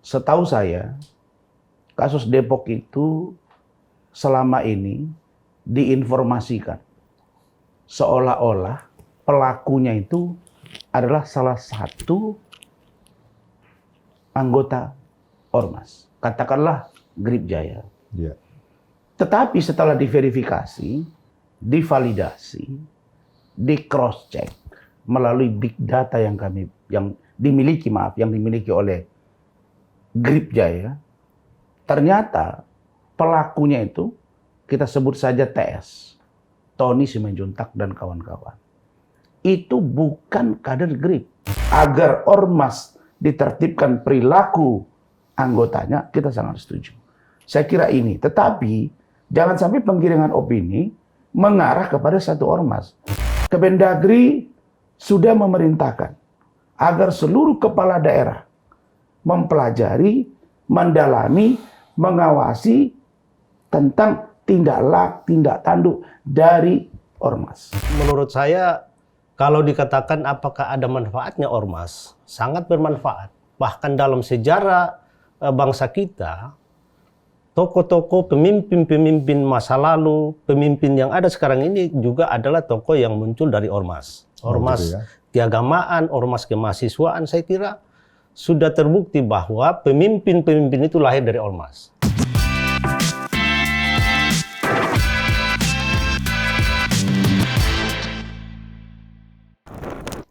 Setahu saya, kasus Depok itu selama ini diinformasikan seolah-olah pelakunya itu adalah salah satu anggota Ormas, katakanlah Grip Jaya. Yeah. Tetapi setelah diverifikasi, divalidasi, di cross check melalui big data yang dimiliki oleh Grip Jaya, ternyata pelakunya itu kita sebut saja TS, Tony Simanjuntak dan kawan-kawan. Itu bukan kader Grip. Agar Ormas ditertibkan perilaku anggotanya, kita sangat setuju. Saya kira ini, tetapi jangan sampai penggiringan opini mengarah kepada satu Ormas. Kemendagri sudah memerintahkan agar seluruh kepala daerah mempelajari, mendalami, mengawasi tentang tindak tanduk dari Ormas. Menurut saya, kalau dikatakan apakah ada manfaatnya Ormas, sangat bermanfaat. Bahkan dalam sejarah bangsa kita, tokoh-tokoh pemimpin masa lalu, pemimpin yang ada sekarang ini juga adalah tokoh yang muncul dari Ormas. Ormas keagamaan, Ormas kemahasiswaan, saya kira sudah terbukti bahwa pemimpin-pemimpin itu lahir dari Ormas.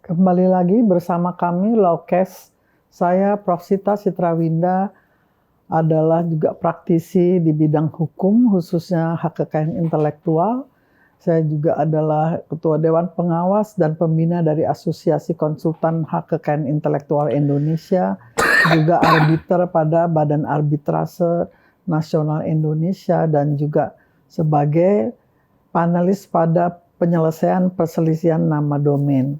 Kembali lagi bersama kami Lokes. Saya Prof. Sita Citrawinda adalah juga praktisi di bidang hukum, khususnya hak kekayaan intelektual. Saya juga adalah Ketua Dewan Pengawas dan Pembina dari Asosiasi Konsultan Hak Kekayaan Intelektual Indonesia, juga arbiter pada Badan Arbitrase Nasional Indonesia, dan juga sebagai panelis pada penyelesaian perselisihan nama domain.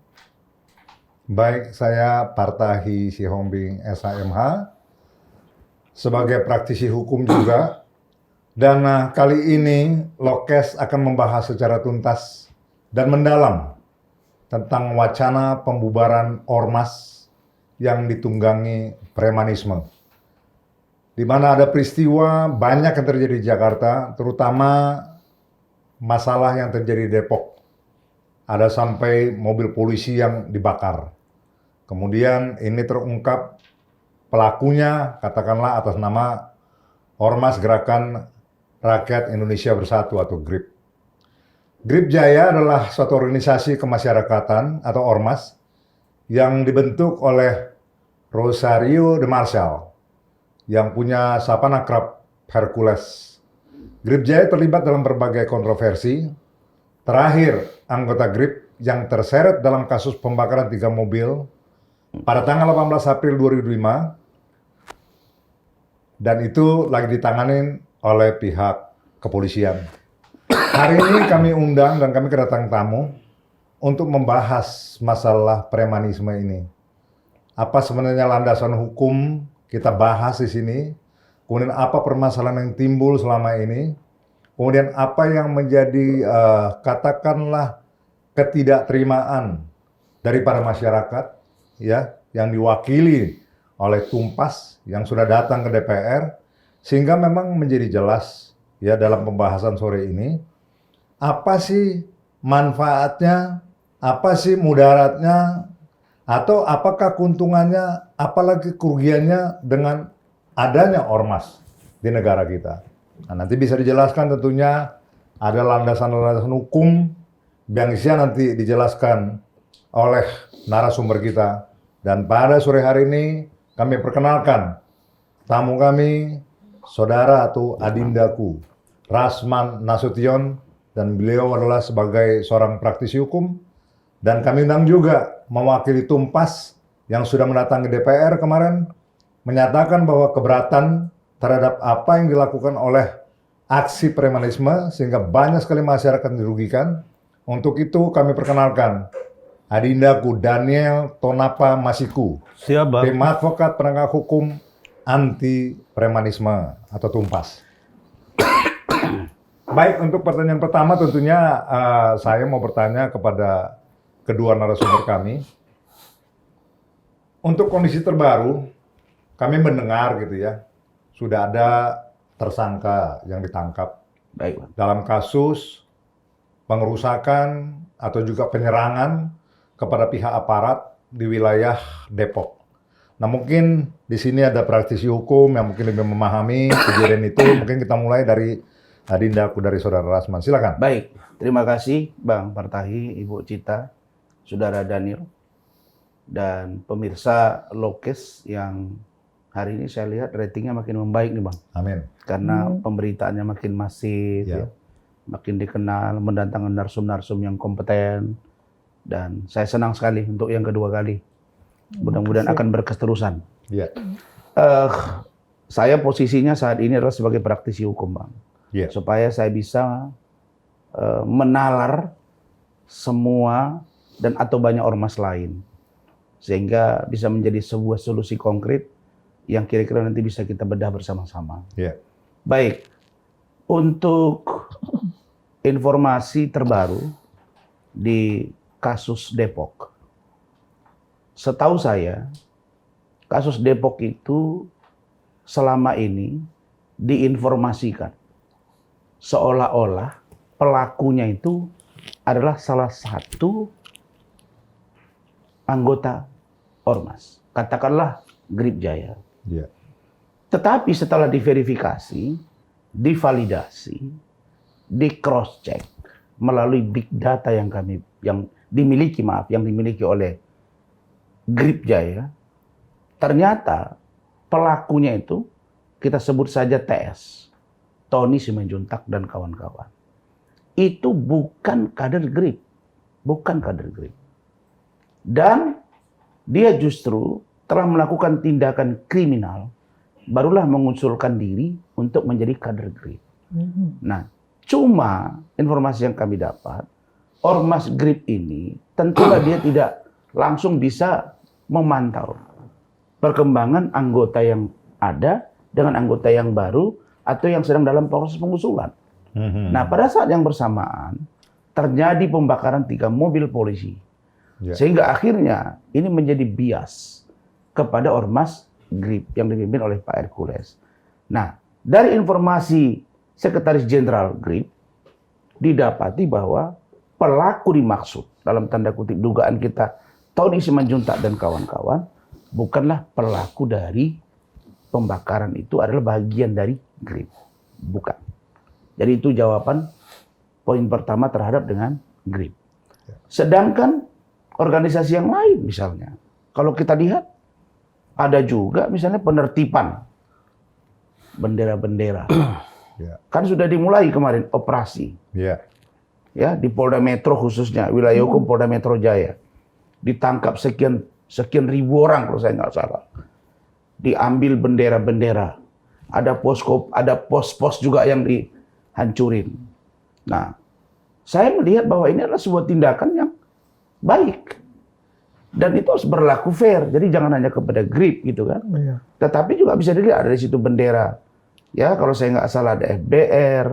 Baik, saya Partahi Sihombing SHMH, sebagai praktisi hukum juga. Dan kali ini Lokes akan membahas secara tuntas dan mendalam tentang wacana pembubaran Ormas yang ditunggangi premanisme. Di mana ada peristiwa banyak yang terjadi di Jakarta, terutama masalah yang terjadi di Depok. Ada sampai mobil polisi yang dibakar. Kemudian ini terungkap pelakunya, katakanlah atas nama Ormas Gerakan Rakyat Indonesia Bersatu atau GRIP. GRIP Jaya adalah suatu organisasi kemasyarakatan atau Ormas yang dibentuk oleh Rosario de Marcial yang punya sapaan akrab Hercules. GRIP Jaya terlibat dalam berbagai kontroversi. Terakhir, anggota GRIP yang terseret dalam kasus pembakaran 3 mobil pada tanggal 18 April 2005, dan itu lagi ditanganin oleh pihak kepolisian. Hari ini kami undang dan kami kedatangan tamu untuk membahas masalah premanisme ini. Apa sebenarnya landasan hukum, kita bahas di sini. Kemudian apa permasalahan yang timbul selama ini. Kemudian apa yang menjadi katakanlah ketidakterimaan dari para masyarakat, ya, yang diwakili oleh Tumpas yang sudah datang ke DPR, sehingga memang menjadi jelas ya dalam pembahasan sore ini apa sih manfaatnya, apa sih mudaratnya, atau apakah keuntungannya, apalagi kerugiannya dengan adanya Ormas di negara kita. Nah, nanti bisa dijelaskan tentunya ada landasan-landasan hukum yang nanti dijelaskan oleh narasumber kita. Dan pada sore hari ini kami perkenalkan tamu kami, saudara atau adindaku, Rasman Nasution, dan beliau adalah sebagai seorang praktisi hukum. Dan kami undang juga mewakili Tumpas yang sudah mendatangi DPR kemarin, menyatakan bahwa keberatan terhadap apa yang dilakukan oleh aksi premanisme, sehingga banyak sekali masyarakat dirugikan. Untuk itu kami perkenalkan adindaku Daniel Tonapa Masiku, tim advokat penegak hukum anti premanisme atau Tumpas. Baik, untuk pertanyaan pertama tentunya saya mau bertanya kepada kedua narasumber kami. Untuk kondisi terbaru, kami mendengar gitu ya, sudah ada tersangka yang ditangkap Baik, Bang. dalam kasus pengerusakan atau juga penyerangan kepada pihak aparat di wilayah Depok. Nah, mungkin di sini ada praktisi hukum yang mungkin lebih memahami kejadian itu. Mungkin kita mulai dari Adinda dari Saudara Rasman. Silakan. Baik, terima kasih Bang Partahi, Ibu Cita, Saudara Daniel, dan pemirsa Lokes yang hari ini saya lihat ratingnya makin membaik nih Bang. Amin. Karena pemberitaannya makin masif, Ya. ya, makin dikenal, mendatangkan narsum-narsum yang kompeten, dan saya senang sekali untuk yang kedua kali. Mudah-mudahan akan berketerusan. Ya. Saya posisinya saat ini adalah sebagai praktisi hukum, Bang. Ya. Supaya saya bisa menalar semua dan atau banyak ormas lain. Sehingga bisa menjadi sebuah solusi konkret yang kira-kira nanti bisa kita bedah bersama-sama. Ya. Baik, untuk informasi terbaru di kasus Depok. Setahu saya, kasus Depok itu selama ini diinformasikan seolah-olah pelakunya itu adalah salah satu anggota ormas, katakanlah Grip Jaya. Ya. Tetapi setelah diverifikasi, divalidasi, di cross check melalui big data yang dimiliki oleh Grip Jaya, ternyata pelakunya itu kita sebut saja TS, Tony Simanjuntak dan kawan-kawan. Itu bukan kader Grip, bukan kader Grip. Dan dia justru telah melakukan tindakan kriminal, barulah mengusulkan diri untuk menjadi kader Grip. Nah, cuma informasi yang kami dapat, ormas Grip ini tentulah dia tidak langsung bisa memantau perkembangan anggota yang ada dengan anggota yang baru atau yang sedang dalam proses pengusulan. Nah, pada saat yang bersamaan terjadi pembakaran 3 mobil polisi. Ya. Sehingga akhirnya ini menjadi bias kepada ormas Grip yang dipimpin oleh Pak Hercules. Nah, dari informasi Sekretaris Jenderal Grip didapati bahwa pelaku dimaksud dalam tanda kutip dugaan kita Tony Simanjuntak dan kawan-kawan bukanlah pelaku dari pembakaran, itu adalah bagian dari Grip. Bukan. Jadi itu jawaban poin pertama terhadap dengan Grip. Sedangkan organisasi yang lain misalnya, kalau kita lihat ada juga misalnya penertiban bendera-bendera. Ya. Kan sudah dimulai kemarin operasi. Ya. Ya, di Polda Metro khususnya, wilayah hukum Polda Metro Jaya. Ditangkap sekian ribu orang kalau saya nggak salah. Diambil bendera-bendera. Ada pos-pos juga yang dihancurin. Nah, saya melihat bahwa ini adalah sebuah tindakan yang baik. Dan itu harus berlaku fair. Jadi jangan hanya kepada Grip gitu kan. Iya. Tetapi juga bisa dilihat ada di situ bendera. Ya, kalau saya nggak salah ada FBR,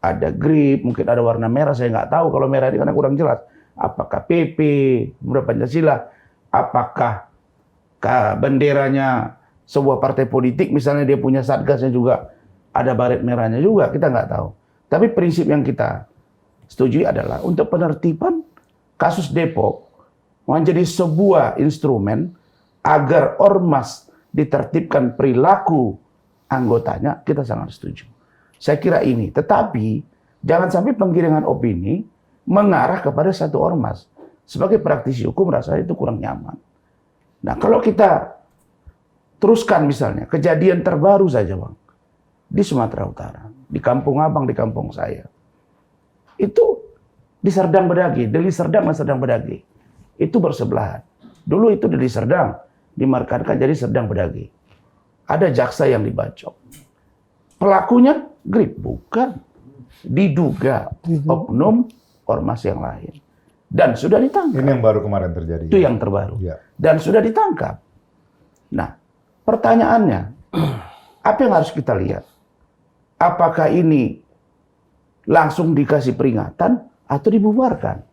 ada Grip, mungkin ada warna merah, saya nggak tahu. Kalau merah ini karena kurang jelas. Apakah PP, Pemuda Pancasila, apakah benderanya sebuah partai politik, misalnya dia punya satgasnya juga, ada baret merahnya juga, kita nggak tahu. Tapi prinsip yang kita setujui adalah untuk penertiban kasus Depok menjadi sebuah instrumen agar ormas ditertibkan perilaku anggotanya, kita sangat setuju. Saya kira ini, tetapi jangan sampai penggiringan opini mengarah kepada satu ormas. Sebagai praktisi hukum rasanya itu kurang nyaman. Nah, kalau kita teruskan misalnya kejadian terbaru saja, Bang, di Sumatera Utara, di Kampung Abang, di kampung saya, itu di Serdang Bedagi, Deli Serdang dan Serdang Bedagi, itu bersebelahan. Dulu itu Deli Serdang dimarkankan jadi Serdang Bedagi. Ada jaksa yang dibacok. Pelakunya Grip, bukan. Diduga oknum ormas yang lain. Dan sudah ditangkap. Ini yang baru kemarin terjadi. Itu yang terbaru. Ya. Dan sudah ditangkap. Nah, pertanyaannya, apa yang harus kita lihat? Apakah ini langsung dikasih peringatan atau dibubarkan?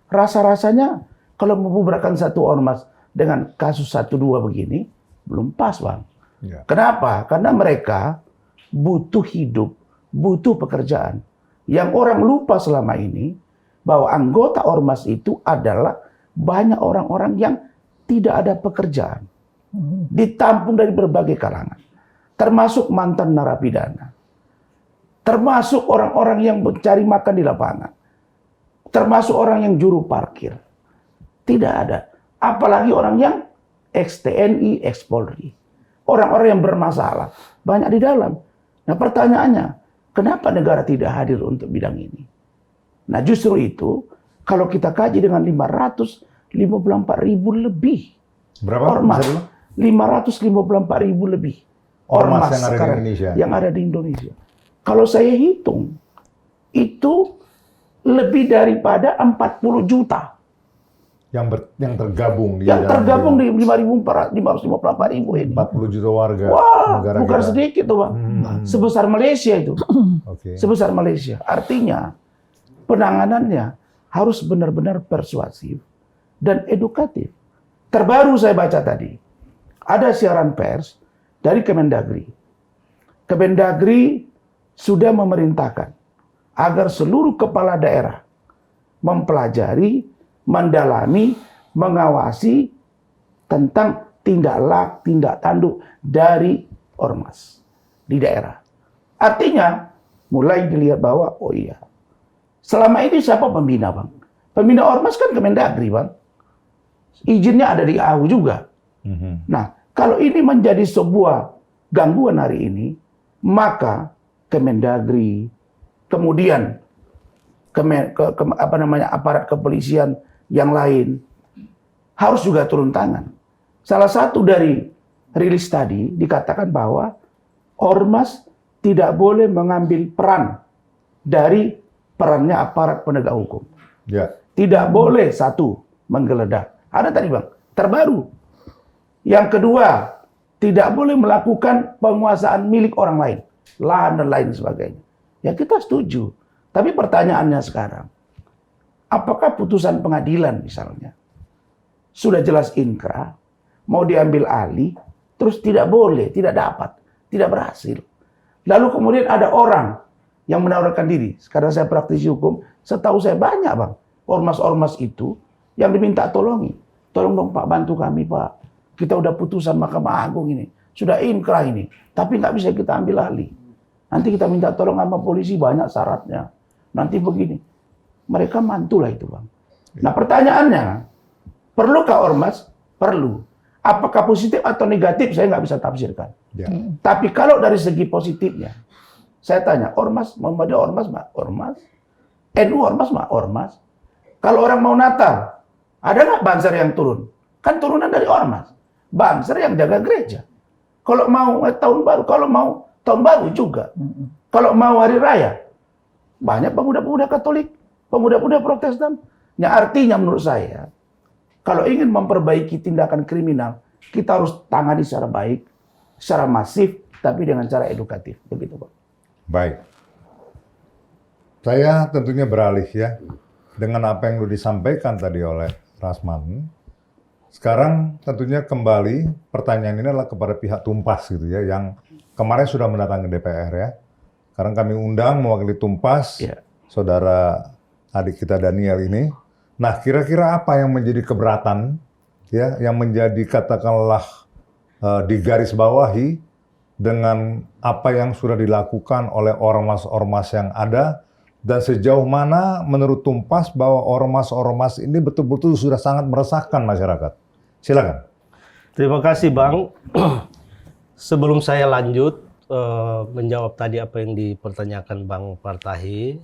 Rasa-rasanya kalau membubarkan satu ormas dengan kasus 1-2 begini, belum pas, Bang. Ya. Kenapa? Karena mereka butuh hidup, butuh pekerjaan. Yang orang lupa selama ini bahwa anggota ormas itu adalah banyak orang-orang yang tidak ada pekerjaan. Ditampung dari berbagai kalangan. Termasuk mantan narapidana. Termasuk orang-orang yang mencari makan di lapangan. Termasuk orang yang juru parkir. Tidak ada. Apalagi orang yang ex-TNI, ex-Polri. Orang-orang yang bermasalah. Banyak di dalam. Nah pertanyaannya, kenapa negara tidak hadir untuk bidang ini? Nah justru itu, kalau kita kaji dengan 554.000 lebih. Berapa? Ormas. Bisa dulu? 554.000 lebih. Ormas yang ada di sekarang Indonesia. yang ada di Indonesia. Kalau saya hitung, itu lebih daripada 40 juta. Yang tergabung di Yang dalam tergabung di 554.000 ini. 40 juta warga Wah, negara bukan kita. sedikit tuh Bang. Sebesar Malaysia itu. Oke. Sebesar Malaysia. Artinya, penanganannya harus benar-benar persuasif dan edukatif. Terbaru saya baca tadi, ada siaran pers dari Kemendagri. Kemendagri sudah memerintahkan agar seluruh kepala daerah mempelajari, mendalami, mengawasi tentang tindak tanduk dari ormas di daerah. Artinya, mulai dilihat bahwa, oh iya, selama ini siapa pembina, Bang? Pembina ormas kan Kemendagri, Bang. Izinnya ada di AU juga. Nah, kalau ini menjadi sebuah gangguan hari ini, maka Kemendagri, kemudian aparat kepolisian yang lain harus juga turun tangan. Salah satu dari rilis tadi dikatakan bahwa ormas tidak boleh mengambil peran dari perannya aparat penegak hukum. Ya. Tidak boleh satu menggeledah. Ada tadi Bang, terbaru. Yang kedua, tidak boleh melakukan penguasaan milik orang lain, lahan dan lain sebagainya. Ya kita setuju. Tapi pertanyaannya sekarang, apakah putusan pengadilan misalnya sudah jelas inkrah, mau diambil alih, terus tidak boleh, tidak dapat, tidak berhasil. Lalu kemudian ada orang yang menawarkan diri. Sekarang saya praktisi hukum, setahu saya banyak Bang, ormas-ormas itu yang diminta tolongi. Tolong dong Pak, bantu kami Pak. Kita udah putusan Mahkamah Agung ini, sudah inkrah ini, tapi nggak bisa kita ambil alih. Nanti kita minta tolong sama polisi, banyak syaratnya. Nanti begini. Mereka mantulah itu Bang. Nah pertanyaannya, perlukah ormas? Perlu. Apakah positif atau negatif? Saya nggak bisa tafsirkan. Ya. Tapi kalau dari segi positifnya, saya tanya, ormas, Muhammadiyah ormas, Mak? Ormas. NU ormas, Mak? Ormas. Kalau orang mau Natal, ada nggak banser yang turun? Kan turunan dari ormas. Banser yang jaga gereja. Kalau mau tahun baru, kalau mau tahun baru juga. Kalau mau hari raya, banyak pemuda-pemuda Katolik, pemuda-pemuda Protestan. Yang artinya menurut saya, kalau ingin memperbaiki tindakan kriminal, kita harus tangani secara baik, secara masif, tapi dengan cara edukatif. Begitu, Pak. Baik. Saya tentunya beralih ya dengan apa yang disampaikan tadi oleh Rasman. Sekarang tentunya kembali pertanyaan ini adalah kepada pihak Tumpas gitu ya, yang kemarin sudah mendatangi DPR ya. Sekarang kami undang mewakili Tumpas, saudara adik kita Daniel ini. Nah, kira-kira apa yang menjadi keberatan ya, yang menjadi katakanlah digarisbawahi dengan apa yang sudah dilakukan oleh ormas-ormas yang ada, dan sejauh mana menurut Tumpas bahwa ormas-ormas ini betul-betul sudah sangat meresahkan masyarakat. Silakan. Terima kasih Bang. Sebelum saya lanjut menjawab tadi apa yang dipertanyakan Bang Partahi,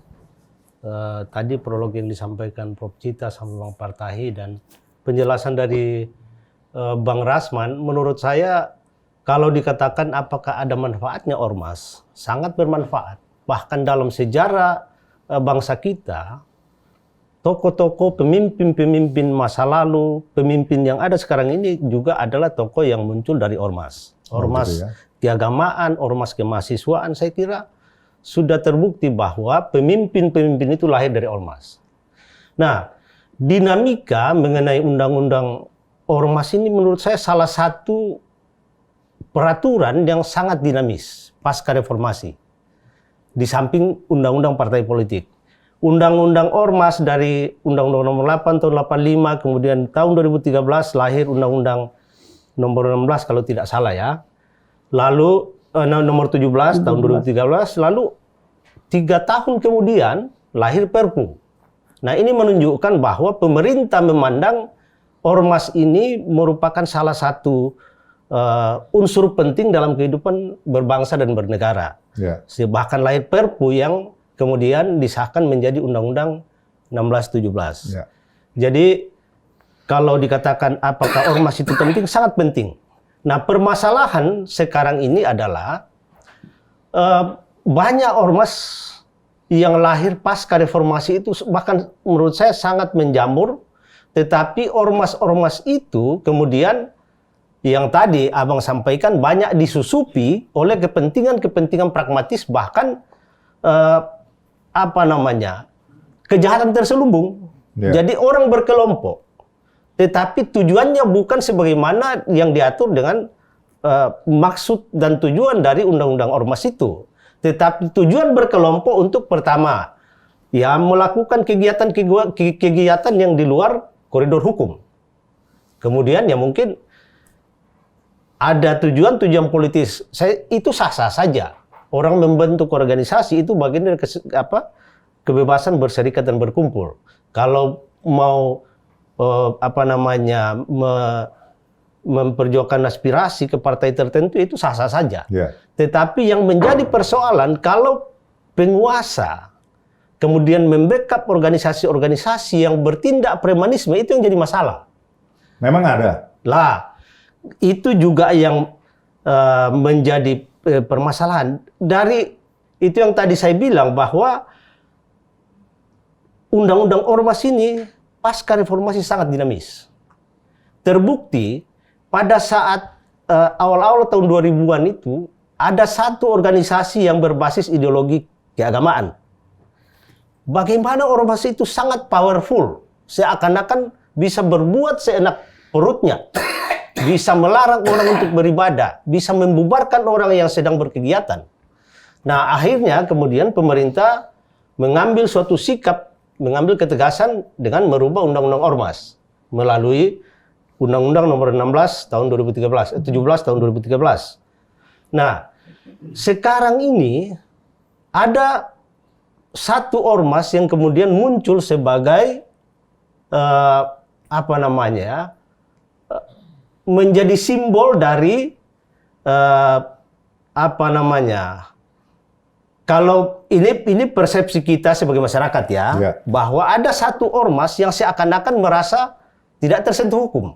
tadi prolog yang disampaikan Prof. Cita sama Bang Partahi dan penjelasan dari Bang Rasman, menurut saya kalau dikatakan apakah ada manfaatnya ormas, sangat bermanfaat. Bahkan dalam sejarah bangsa kita, tokoh-tokoh pemimpin-pemimpin masa lalu, pemimpin yang ada sekarang ini juga adalah tokoh yang muncul dari ormas. Ormas gitu ya. keagamaan, ormas kemahasiswaan, saya kira sudah terbukti bahwa pemimpin-pemimpin itu lahir dari ormas. Nah, dinamika mengenai undang-undang ormas ini menurut saya salah satu peraturan yang sangat dinamis pasca reformasi. Di samping undang-undang partai politik. Undang-undang Ormas dari Undang-Undang Nomor 8 tahun 85, kemudian tahun 2013 lahir Undang-Undang Nomor 16 kalau tidak salah ya. Lalu nomor 17 tahun 2013, lalu 3 tahun kemudian lahir Perpu. Nah, ini menunjukkan bahwa pemerintah memandang Ormas ini merupakan salah satu unsur penting dalam kehidupan berbangsa dan bernegara. Ya. Bahkan lahir Perpu yang kemudian disahkan menjadi Undang-Undang 16-17. Ya. Jadi kalau dikatakan apakah ormas itu penting, sangat penting. Nah, permasalahan sekarang ini adalah banyak ormas yang lahir pasca reformasi itu bahkan menurut saya sangat menjamur, tetapi ormas-ormas itu kemudian yang tadi Abang sampaikan banyak disusupi oleh kepentingan-kepentingan pragmatis, bahkan kejahatan terselubung. Ya. Jadi orang berkelompok, tetapi tujuannya bukan sebagaimana yang diatur dengan maksud dan tujuan dari undang-undang ormas itu. Tetapi tujuan berkelompok untuk pertama, ya melakukan kegiatan yang di luar koridor hukum. Kemudian ya mungkin ada tujuan-tujuan politis. Itu sah-sah saja. Orang membentuk organisasi itu bagian dari kebebasan berserikat dan berkumpul. Kalau mau memperjuangkan aspirasi ke partai tertentu itu sah-sah saja. Ya. Tetapi yang menjadi persoalan kalau penguasa kemudian membackup organisasi-organisasi yang bertindak premanisme, itu yang jadi masalah. Memang ada. Lah, itu juga yang menjadi permasalahan. Dari itu yang tadi saya bilang bahwa undang-undang ormas ini pasca reformasi sangat dinamis. Terbukti pada saat awal-awal tahun 2000-an itu ada satu organisasi yang berbasis ideologi keagamaan. Bagaimana ormas itu sangat powerful, seakan-akan bisa berbuat seenak perutnya. Bisa melarang orang untuk beribadah, bisa membubarkan orang yang sedang berkegiatan. Nah, akhirnya kemudian pemerintah mengambil suatu sikap, mengambil ketegasan dengan merubah undang-undang ormas melalui Undang-Undang Nomor 16 tahun 17 tahun 2013. Nah, sekarang ini ada satu ormas yang kemudian muncul sebagai menjadi simbol dari kalau ini persepsi kita sebagai masyarakat ya, bahwa ada satu ormas yang seakan-akan merasa tidak tersentuh hukum.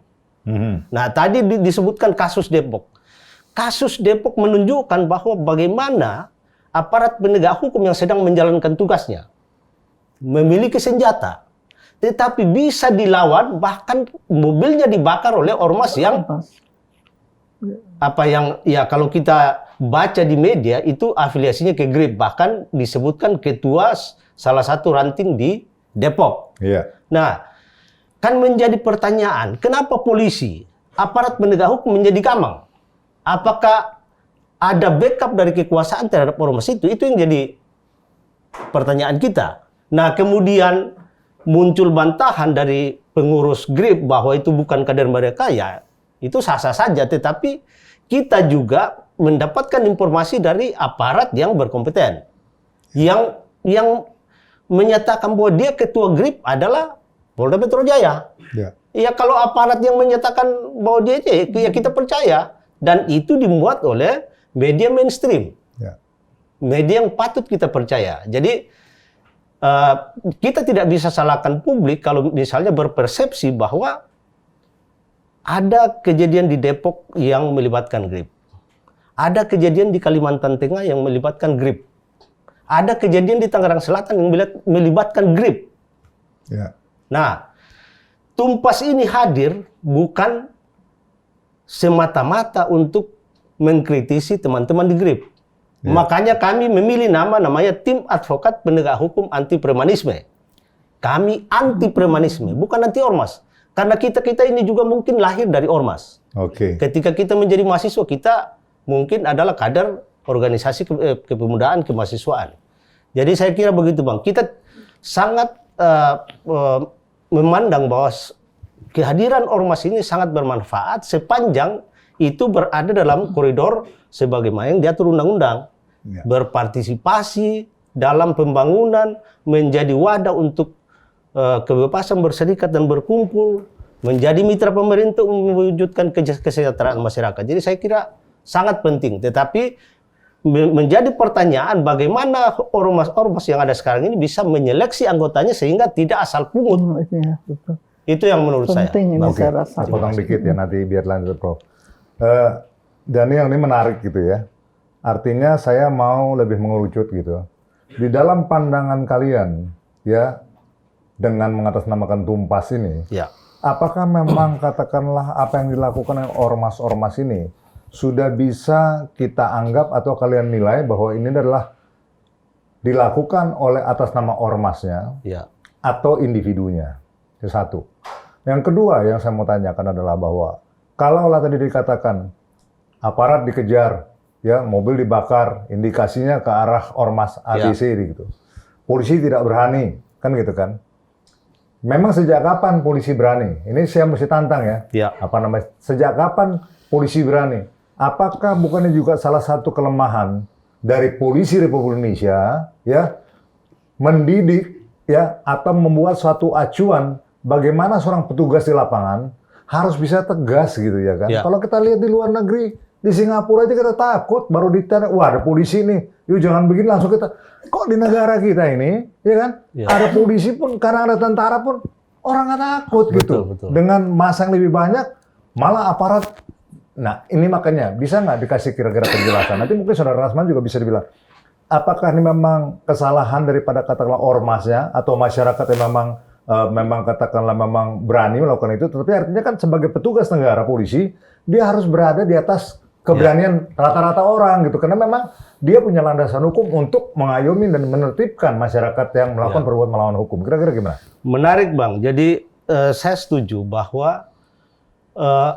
Nah, tadi disebutkan kasus Depok. Kasus Depok menunjukkan bahwa bagaimana aparat penegak hukum yang sedang menjalankan tugasnya memiliki senjata, tetapi bisa dilawan, bahkan mobilnya dibakar oleh ormas yang kalau kita baca di media itu afiliasinya ke GRIP, bahkan disebutkan ketua salah satu ranting di Depok. Iya. Nah, kan menjadi pertanyaan, kenapa polisi, aparat penegak hukum menjadi gamang? Apakah ada backup dari kekuasaan terhadap ormas itu? Itu yang jadi pertanyaan kita. Nah, kemudian muncul bantahan dari pengurus GRIP bahwa itu bukan kader mereka, ya itu sah-sah saja. Tetapi kita juga mendapatkan informasi dari aparat yang berkompeten, yang menyatakan bahwa dia ketua GRIP adalah Polda Metro Jaya. Ya kalau aparat yang menyatakan bahwa dia ya kita percaya, dan itu dimuat oleh media mainstream, media yang patut kita percaya. Jadi kita tidak bisa salahkan publik kalau misalnya berpersepsi bahwa ada kejadian di Depok yang melibatkan GRIP. Ada kejadian di Kalimantan Tengah yang melibatkan GRIP. Ada kejadian di Tangerang Selatan yang melibatkan GRIP. Ya. Nah, Tumpas ini hadir bukan semata-mata untuk mengkritisi teman-teman di GRIP. Makanya kami memilih namanya Tim Advokat Penegak Hukum Anti Premanisme. Kami anti premanisme, bukan anti ormas. Karena kita ini juga mungkin lahir dari ormas. Oke. Ketika kita menjadi mahasiswa, kita mungkin adalah kader organisasi kepemudaan kemahasiswaan. Jadi saya kira begitu Bang. Kita sangat memandang bahwa kehadiran ormas ini sangat bermanfaat sepanjang itu berada dalam koridor sebagaimana yang diatur undang-undang. Ya. Berpartisipasi dalam pembangunan, menjadi wadah untuk kebebasan berserikat dan berkumpul, menjadi mitra pemerintah untuk mewujudkan kesejahteraan masyarakat. Jadi saya kira sangat penting. Tetapi menjadi pertanyaan bagaimana ormas-ormas yang ada sekarang ini bisa menyeleksi anggotanya sehingga tidak asal pungut. Ya, betul. Itu yang menurut Penting saya. ini Oke, saya rasa. potong dikit ya nanti biar lanjut Prof. Dan yang ini menarik gitu ya. Artinya saya mau lebih mengerucut gitu. Di dalam pandangan kalian ya dengan mengatasnamakan Tumpas ini, Ya. apakah memang katakanlah apa yang dilakukan oleh ormas-ormas ini sudah bisa kita anggap atau kalian nilai bahwa ini adalah dilakukan oleh atas nama ormasnya Ya. atau individunya? Itu satu. Yang kedua yang saya mau tanyakan adalah bahwa kalaulah tadi dikatakan aparat dikejar, ya mobil dibakar, indikasinya ke arah ormas ABC gitu. Polisi tidak berani, kan gitu kan? Memang sejak kapan polisi berani? Ini saya mesti tantang ya. Ya. Apa namanya? Sejak kapan polisi berani? Apakah bukannya juga salah satu kelemahan dari polisi Republik Indonesia ya mendidik ya atau membuat suatu acuan bagaimana seorang petugas di lapangan harus bisa tegas gitu ya kan? Ya. Kalau kita lihat di luar negeri, di Singapura aja kita takut baru ditanya, wah ada polisi nih, yuk jangan begini langsung kita. Kok di negara kita ini, ya kan? Ya. Ada polisi pun, karena ada tentara pun orang nggak takut gitu. Betul. Dengan massa yang lebih banyak, malah aparat. Nah ini makanya bisa nggak dikasih kira-kira penjelasan? Nanti mungkin Saudara Rasman juga bisa dibilang, apakah ini memang kesalahan daripada katakanlah ormasnya atau masyarakat yang memang katakanlah memang berani melakukan itu, tetapi artinya kan sebagai petugas negara polisi dia harus berada di atas keberanian rata-rata orang gitu, karena memang dia punya landasan hukum untuk mengayomi dan menertibkan masyarakat yang melakukan perbuatan melawan hukum. Kira-kira gimana? Menarik Bang. Jadi saya setuju bahwa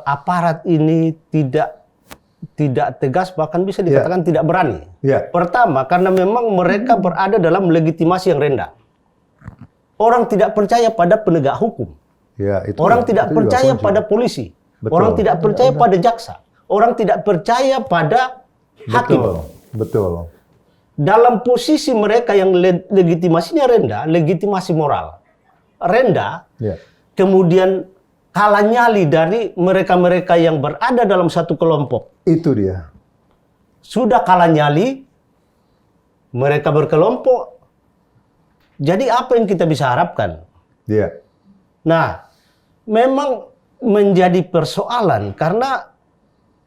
aparat ini tidak tegas, bahkan bisa dikatakan tidak berani. Iya. Pertama, karena memang mereka berada dalam legitimasi yang rendah. Orang tidak percaya pada penegak hukum. Ya, itu Orang tidak itu juga percaya kunci. pada polisi. Betul. Orang tidak percaya pada jaksa. Orang tidak percaya pada hakim. Betul. Dalam posisi mereka yang legitimasinya rendah, legitimasi moral rendah, Ya. kemudian kalah nyali dari mereka-mereka yang berada dalam satu kelompok. Itu dia. Sudah kalah nyali, mereka berkelompok. Jadi apa yang kita bisa harapkan? Iya. Nah, memang menjadi persoalan karena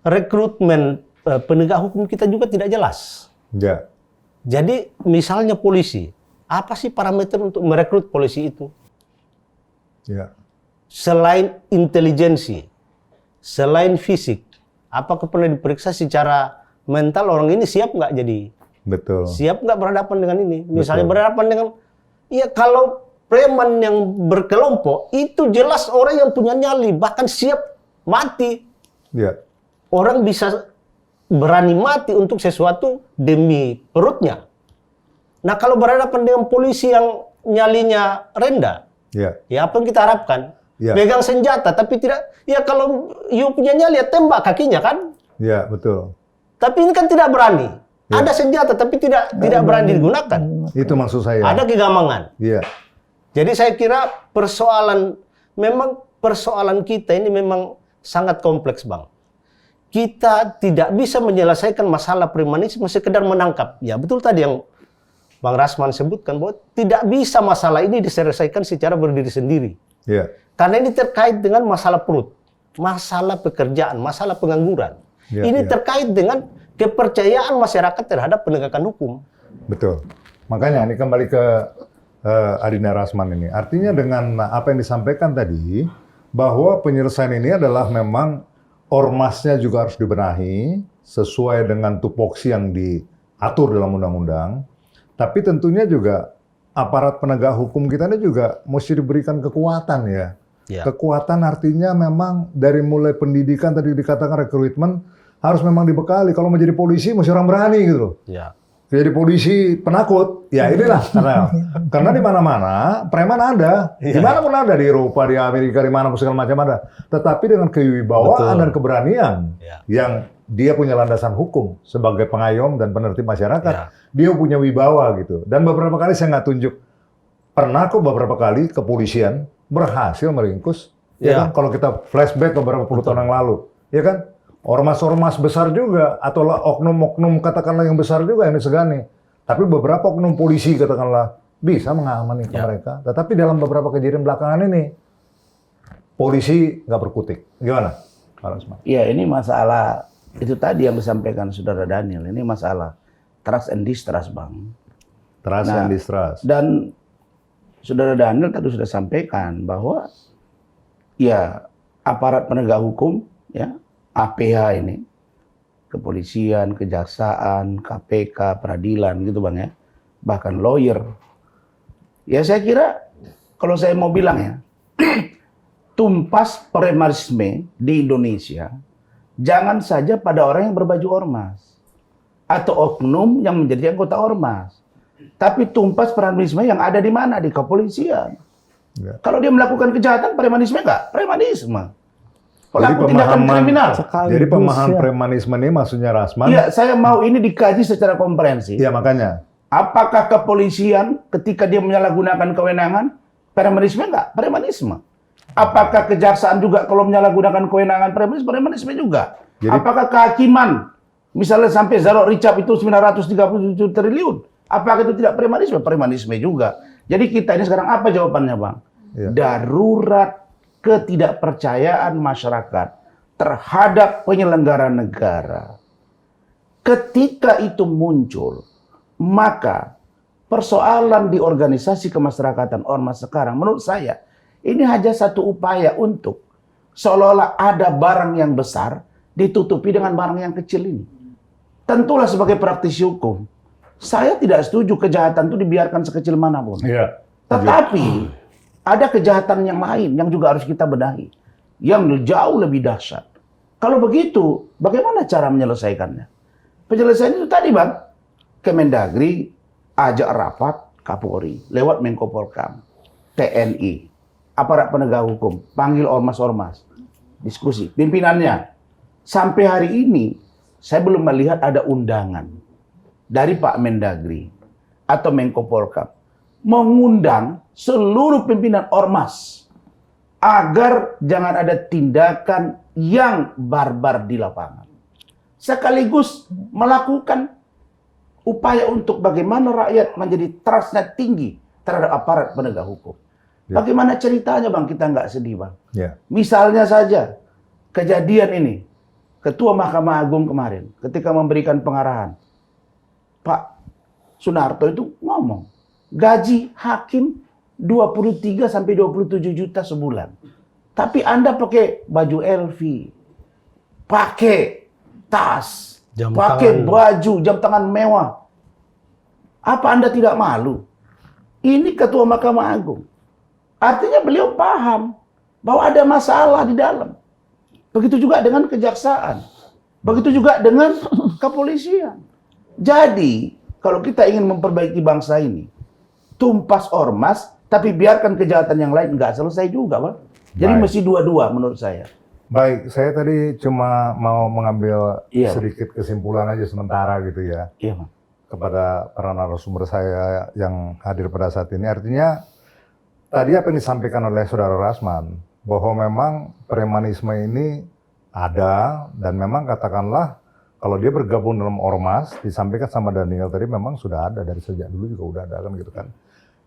rekrutmen penegak hukum kita juga tidak jelas. Ya. Jadi misalnya polisi, apa sih parameter untuk merekrut polisi itu? Ya. Selain intelijensi, selain fisik, apakah pernah diperiksa secara mental orang ini siap nggak jadi? Betul. Siap nggak berhadapan dengan ini? Misalnya berhadapan dengan, ya kalau preman yang berkelompok, itu jelas orang yang punya nyali, bahkan siap mati. Ya. Orang bisa berani mati untuk sesuatu demi perutnya. Nah kalau berhadapan dengan polisi yang nyalinya rendah, Ya. ya apa yang kita harapkan? Ya. Pegang senjata, tapi tidak, ya kalau you punya nyali, ya tembak kakinya kan? Ya, betul. Tapi ini kan tidak berani. Ya. Ada senjata, tapi tidak berani digunakan. Itu maksud saya. Ada kegamangan. Iya. Jadi saya kira memang persoalan kita ini memang sangat kompleks, Bang. Kita tidak bisa menyelesaikan masalah premanisme sekedar menangkap. Ya betul tadi yang Bang Rasman sebutkan, bahwa tidak bisa masalah ini diselesaikan secara berdiri sendiri. Iya. Karena ini terkait dengan masalah perut, masalah pekerjaan, masalah pengangguran. Ya, Ini ya. terkait dengan kepercayaan masyarakat terhadap penegakan hukum. Betul. Makanya ini kembali ke Adina Rasman ini. Artinya dengan apa yang disampaikan tadi, bahwa penyelesaian ini adalah memang ormasnya juga harus dibenahi sesuai dengan tupoksi yang diatur dalam undang-undang. Tapi tentunya juga aparat penegak hukum kita ini juga mesti diberikan kekuatan ya. Ya. Kekuatan artinya memang dari mulai pendidikan tadi dikatakan rekrutmen harus memang dibekali. Kalau mau jadi polisi mesti orang berani gitu loh. Ya. Jadi polisi penakut, ya inilah karena di mana-mana preman ada, di mana pun ada, di Eropa, di Amerika, di mana pun segala macam ada. Tetapi dengan kewibawaan dan keberanian yang dia punya landasan hukum sebagai pengayom dan penertib masyarakat, dia punya wibawa gitu. Dan beberapa kali saya nggak tunjuk, pernah kok beberapa kali kepolisian berhasil meringkus, ya kan? Kalau kita flashback beberapa puluh tahun yang lalu, ya kan? Ormas-ormas besar juga, atau oknum-oknum katakanlah yang besar juga yang disegani. Tapi beberapa oknum polisi katakanlah bisa mengamani mereka. Tetapi dalam beberapa kejadian belakangan ini, polisi nggak berkutik. Gimana, Pak Rasman? Ya, ini masalah, itu tadi yang disampaikan Saudara Daniel, ini masalah trust and distrust, Bang. Trust and distrust. Dan Saudara Daniel tadi sudah sampaikan bahwa ya aparat penegak hukum, ya APH ini, kepolisian, kejaksaan, KPK, peradilan gitu Bang ya, bahkan lawyer. Ya saya kira kalau saya mau bilang ya, tumpas premanisme di Indonesia jangan saja pada orang yang berbaju ormas atau oknum yang menjadi anggota ormas, tapi tumpas premanisme yang ada di mana? Di kepolisian. Ya. Kalau dia melakukan kejahatan, premanisme nggak? Premanisme. Pelaku tindakan kriminal. Jadi pemahaman premanisme ini maksudnya Rasman? Iya, saya mau ini dikaji secara komprehensif. Iya, makanya. Apakah kepolisian ketika dia menyalahgunakan kewenangan, premanisme nggak? Premanisme. Apakah kejaksaan juga kalau menyalahgunakan kewenangan, premanisme juga? Jadi, apakah kehakiman, misalnya sampai Zarok Richard itu 937 triliun, apakah itu tidak premanisme? Premanisme juga. Jadi kita ini sekarang apa jawabannya, Bang? Ya. Darurat ketidakpercayaan masyarakat terhadap penyelenggara negara. Ketika itu muncul, maka persoalan di organisasi kemasyarakatan ormas sekarang, menurut saya, ini hanya satu upaya untuk seolah-olah ada barang yang besar ditutupi dengan barang yang kecil ini. Tentulah sebagai praktisi hukum, saya tidak setuju kejahatan itu dibiarkan sekecil manapun. Iya. Tetapi ada kejahatan yang lain yang juga harus kita benahi, yang jauh lebih dahsyat. Kalau begitu, bagaimana cara menyelesaikannya? Penyelesaian itu tadi, Bang, Kemendagri ajak rapat Kapolri lewat Menko Polkam, TNI, aparat penegak hukum, panggil ormas-ormas, diskusi, pimpinannya. Sampai hari ini, saya belum melihat ada undangan dari Pak Mendagri atau Menko Polkam mengundang seluruh pimpinan ormas agar jangan ada tindakan yang barbar di lapangan. Sekaligus melakukan upaya untuk bagaimana rakyat menjadi trust-nya tinggi terhadap aparat penegak hukum. Bagaimana ceritanya, Bang, kita nggak sedih, Bang? Misalnya saja kejadian ini, Ketua Mahkamah Agung kemarin ketika memberikan pengarahan, Pak Sunarto itu ngomong, gaji hakim 23 sampai 27 juta sebulan. Tapi Anda pakai baju LV, pakai tas, pakai baju, jam tangan mewah. Apa Anda tidak malu? Ini Ketua Mahkamah Agung. Artinya beliau paham bahwa ada masalah di dalam. Begitu juga dengan kejaksaan. Begitu juga dengan kepolisian. Jadi, kalau kita ingin memperbaiki bangsa ini, tumpas ormas, tapi biarkan kejahatan yang lain nggak selesai juga, Bang. Jadi mesti dua-dua menurut saya. Baik, saya tadi cuma mau mengambil sedikit kesimpulan aja sementara gitu ya. Iya, Bang. Kepada para narasumber saya yang hadir pada saat ini. Artinya, tadi apa yang disampaikan oleh Saudara Rasman, bahwa memang premanisme ini ada, dan memang katakanlah, kalau dia bergabung dalam ormas, disampaikan sama Daniel tadi memang sudah ada, dari sejak dulu juga udah ada kan gitu kan.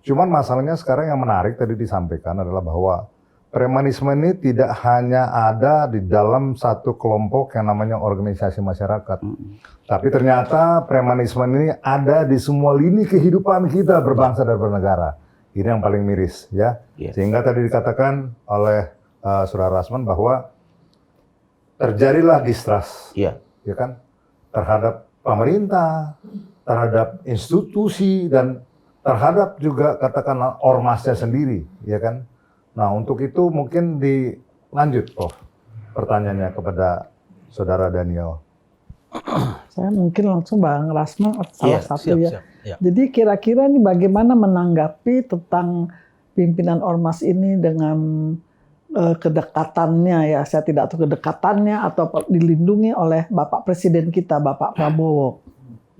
Cuman masalahnya sekarang yang menarik tadi disampaikan adalah bahwa premanisme ini tidak hanya ada di dalam satu kelompok yang namanya organisasi masyarakat. Tapi ternyata premanisme ini ada di semua lini kehidupan kita berbangsa dan bernegara. Ini yang paling miris ya. Sehingga tadi dikatakan oleh Saudara Rasman bahwa terjadilah distrust. Ya kan? Terhadap pemerintah, terhadap institusi, dan terhadap juga katakanlah ormasnya sendiri, ya kan? Nah, untuk itu mungkin dilanjut, Prof. Pertanyaannya kepada Saudara Daniel. Saya mungkin langsung Bang Rasman salah satu ya. Siap. Jadi kira-kira ini bagaimana menanggapi tentang pimpinan Ormas ini dengan kedekatannya ya, saya tidak tahu kedekatannya atau dilindungi oleh Bapak Presiden kita, Bapak Prabowo.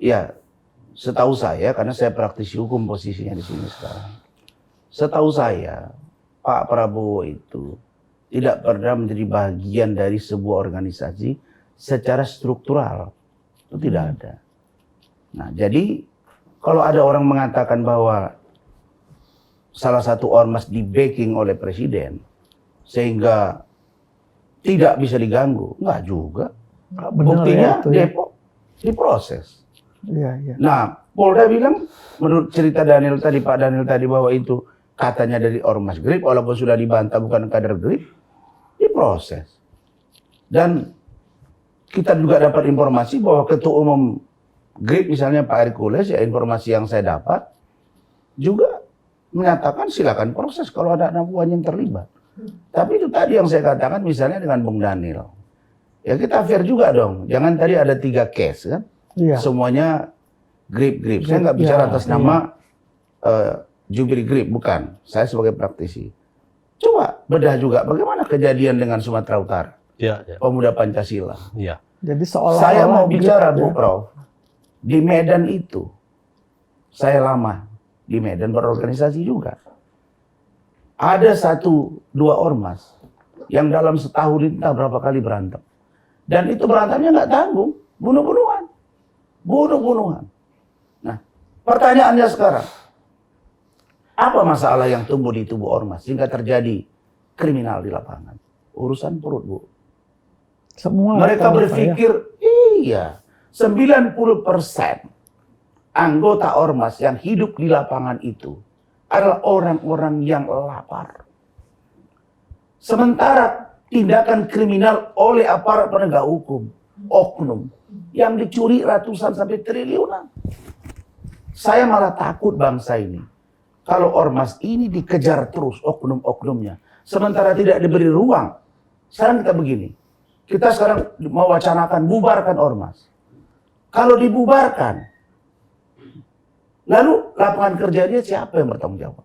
Ya, setahu saya, karena saya praktisi hukum posisinya di sini sekarang. Setahu saya, Pak Prabowo itu tidak pernah menjadi bagian dari sebuah organisasi secara struktural. Itu tidak ada. Nah, jadi kalau ada orang mengatakan bahwa salah satu ormas di-backing oleh presiden sehingga tidak bisa diganggu, enggak juga. Benar Buktinya ya, itu ya. Depok diproses. Iya. Nah, Polda bilang menurut cerita Daniel tadi, Pak Daniel tadi, bahwa itu katanya dari ormas GRIP, walaupun sudah dibantah bukan kader GRIP, diproses. Dan kita juga dapat informasi bahwa Ketua Umum GRIP misalnya Pak Hercules, ya informasi yang saya dapat, juga menyatakan silakan proses kalau ada anak buahnya yang terlibat. Tapi itu tadi yang saya katakan misalnya dengan Bung Daniel. Ya kita fair juga dong, jangan tadi ada 3 case kan, Iya. semuanya GRIP. Saya nggak bicara atas nama Jubir GRIP, bukan. Saya sebagai praktisi. Coba bedah juga bagaimana kejadian dengan Sumatera Utara, Iya. Pemuda Pancasila. Iya. Jadi seolah-olah Saya mau bicara, gitu Bu ya. Prof, di Medan itu, saya lama di Medan berorganisasi juga. Ada 1-2 ormas yang dalam setahun entah berapa kali berantem. Dan itu berantemnya nggak tanggung, bunuh-bunuhan. Nah, pertanyaannya sekarang, apa masalah yang tumbuh di tubuh ormas sehingga terjadi kriminal di lapangan? Urusan perut, Bu. Semua Mereka rata-rata, berpikir, iya, 90% anggota ormas yang hidup di lapangan itu adalah orang-orang yang lapar. Sementara tindakan kriminal oleh aparat penegak hukum, oknum, yang dicuri ratusan sampai triliunan. Saya malah takut bangsa ini kalau ormas ini dikejar terus oknum-oknumnya, sementara tidak diberi ruang. Sekarang kita begini, kita sekarang mewacanakan bubarkan ormas. Kalau dibubarkan, lalu lapangan kerja dia siapa yang bertanggung jawab?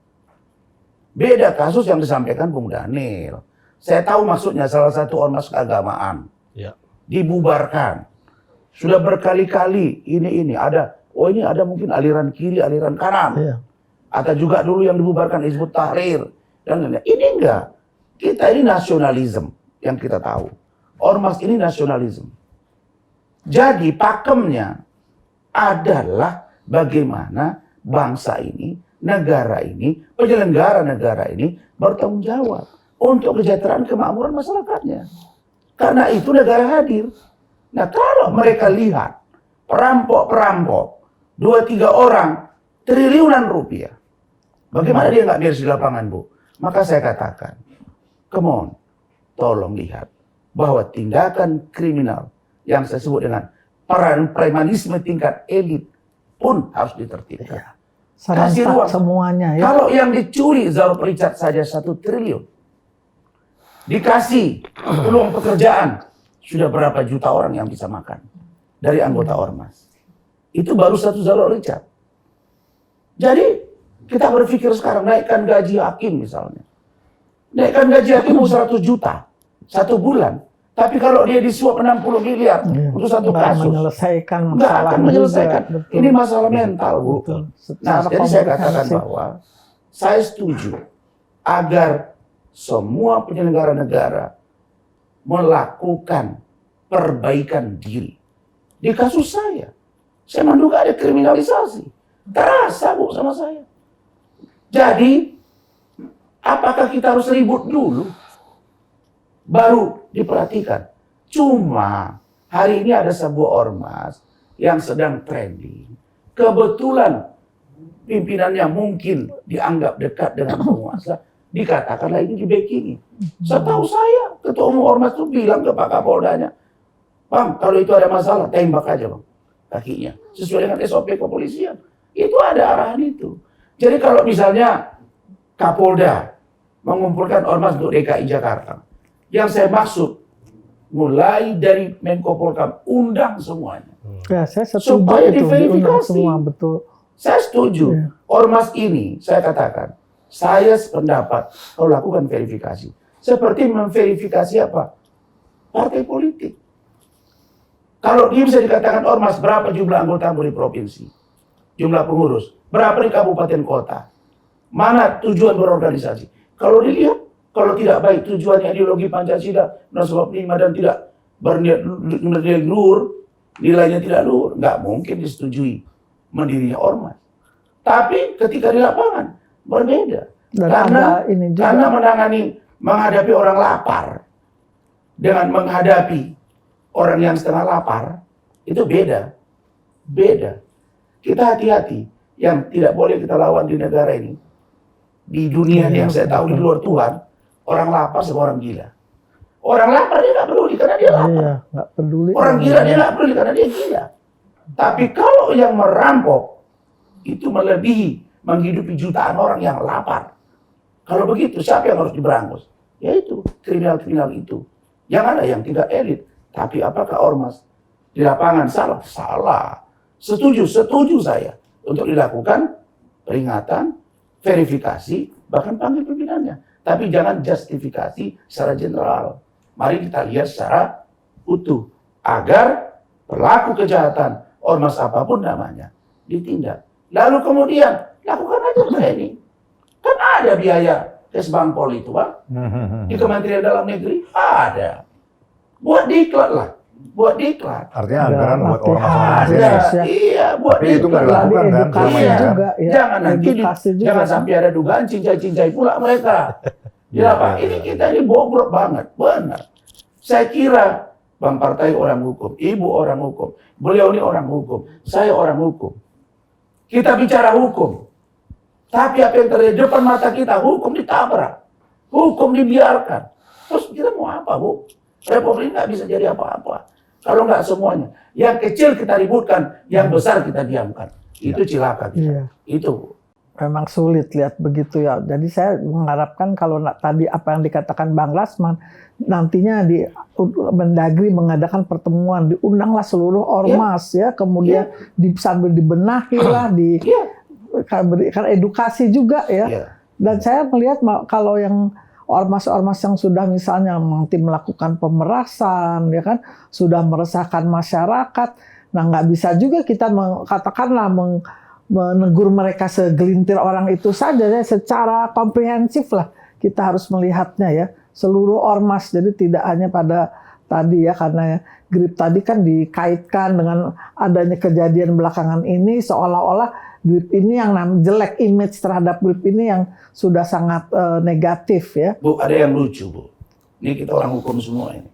Beda kasus yang disampaikan Bung Daniel. Saya tahu maksudnya salah satu ormas keagamaan Iya. dibubarkan. Sudah berkali-kali ini ada, oh ini ada mungkin aliran kiri, aliran kanan. Iya. Atau juga dulu yang dibubarkan Hizbut Tahrir dan lain-lain. Ini enggak. Kita ini nasionalisme yang kita tahu. Ormas ini nasionalisme. Jadi pakemnya adalah bagaimana bangsa ini, negara ini, penyelenggara negara ini bertanggung jawab untuk kesejahteraan kemakmuran masyarakatnya. Karena itu negara hadir. Nah kalau mereka lihat perampok-perampok 2-3 orang triliunan rupiah, bagaimana dia nggak beres di lapangan, Bu? Maka saya katakan, come on, tolong lihat bahwa tindakan kriminal yang saya sebut dengan peran premanisme tingkat elit pun harus ditertibkan. Kasih Serentak ruang. semuanya ya. Kalau yang dicuri Zahrul Richard saja 1 triliun, dikasih peluang pekerjaan, sudah berapa juta orang yang bisa makan dari anggota ormas. Itu baru 1 Zahrul Richard. Jadi kita berpikir sekarang naikkan gaji hakim misalnya. Naikkan gaji hakim 100 juta 1 bulan. Tapi kalau dia disuap 60 miliar untuk 1 Nggak kasus, menyelesaikan nggak masalah akan menyelesaikan. juga. Betul. Ini masalah mental, Bu. Betul. Nah, Secara jadi saya katakan komprehensif. bahwa saya setuju agar semua penyelenggara negara melakukan perbaikan diri. Di kasus saya menduga ada kriminalisasi. Terasa, Bu, sama saya. Jadi, apakah kita harus ribut dulu? Baru diperhatikan. Cuma hari ini ada sebuah ormas yang sedang trending. Kebetulan pimpinannya mungkin dianggap dekat dengan penguasa, dikatakanlah ini di-backingi. Setahu saya, ketua umum ormas itu bilang ke Pak Kapoldanya, Bang, kalau itu ada masalah, tembak aja Bang, kakinya. Sesuai dengan SOP kepolisian. Itu ada arahan itu. Jadi kalau misalnya Kapolda mengumpulkan ormas untuk DKI Jakarta. Yang saya maksud, mulai dari Menko Polhukam, undang semuanya. Ya, saya setuju Supaya itu diundang diverifikasi. semua, betul. Saya setuju. Iya. Ormas ini, saya katakan, saya sependapat kalau lakukan verifikasi. Seperti memverifikasi apa? Partai politik. Kalau dia bisa dikatakan ormas, berapa jumlah anggota di provinsi? Jumlah pengurus. Berapa di kabupaten kota? Mana tujuan berorganisasi? Kalau dilihat, kalau tidak baik tujuannya ideologi Pancasila, 1945 dan tidak bernilai luhur, nilainya tidak luhur, nggak mungkin disetujui mendirinya ormas. Tapi ketika di lapangan, berbeda. Dan Karena, ada ini juga. karena menghadapi orang lapar, dengan menghadapi orang yang setengah lapar, itu beda. Beda. Kita hati-hati. Yang tidak boleh kita lawan di negara ini. Di dunia yang saya tahu di luar Tuhan, orang lapar sama orang gila. Orang lapar dia nggak peduli karena dia lapar. Iya, nggak peduli. Orang gila dia nggak peduli karena dia gila. Tapi kalau yang merampok, itu melebihi menghidupi jutaan orang yang lapar. Kalau begitu, siapa yang harus diberangus? Yaitu kriminal-kriminal itu. Yang ada yang tidak elit. Tapi apakah ormas di lapangan salah? Salah. Setuju saya untuk dilakukan peringatan, verifikasi, bahkan panggil pimpinannya. Tapi jangan justifikasi secara general. Mari kita lihat secara utuh. Agar pelaku kejahatan, ormas apapun namanya, ditindak. Lalu kemudian, lakukan aja kayak ini. Kan ada biaya Kesbangpol itu, Bang. Di Kementerian Dalam Negeri ada. Buat diklat lah. Buat diklat. Artinya Ada anggaran buat latihan. ormas-ormas ini. Ada. Iya, buat Tapi itu nggak diklat. dilakukan kan Edukasi selama ini kan? juga, ya. Jangan nanti, Edukasi juga, jangan kan? sampai ada dugaan cincai-cincai pula mereka. Ya, Pak, ini kita ini bobrok banget, benar. Saya kira Bang Partai orang hukum, Ibu orang hukum, beliau ini orang hukum, saya orang hukum. Kita bicara hukum. Tapi apa yang terjadi depan mata kita, hukum ditabrak. Hukum dibiarkan. Terus kita mau apa, Bu? Republik nggak bisa jadi apa-apa. Kalau nggak semuanya. Yang kecil kita ributkan, yang besar kita diamkan. Itu cilaka kita. Iya. Itu. Memang sulit lihat begitu ya. Jadi saya mengharapkan kalau tadi apa yang dikatakan Bang Lasman, nantinya di Mendagri mengadakan pertemuan, diundanglah seluruh ormas ya, kemudian sambil dibenahi lah, berikan edukasi juga ya. Iya. Dan saya melihat kalau yang ormas-ormas yang sudah misalnya nanti melakukan pemerasan, ya kan, sudah meresahkan masyarakat, nah nggak bisa juga kita katakanlah menegur mereka segelintir orang itu saja, ya, secara komprehensif lah kita harus melihatnya ya, seluruh ormas, jadi tidak hanya pada tadi ya, karena GRIP tadi kan dikaitkan dengan adanya kejadian belakangan ini seolah-olah GRIP ini yang jelek, image terhadap GRIP ini yang sudah sangat negatif ya. Bu, ada yang lucu, Bu. Ini kita orang hukum semua ini.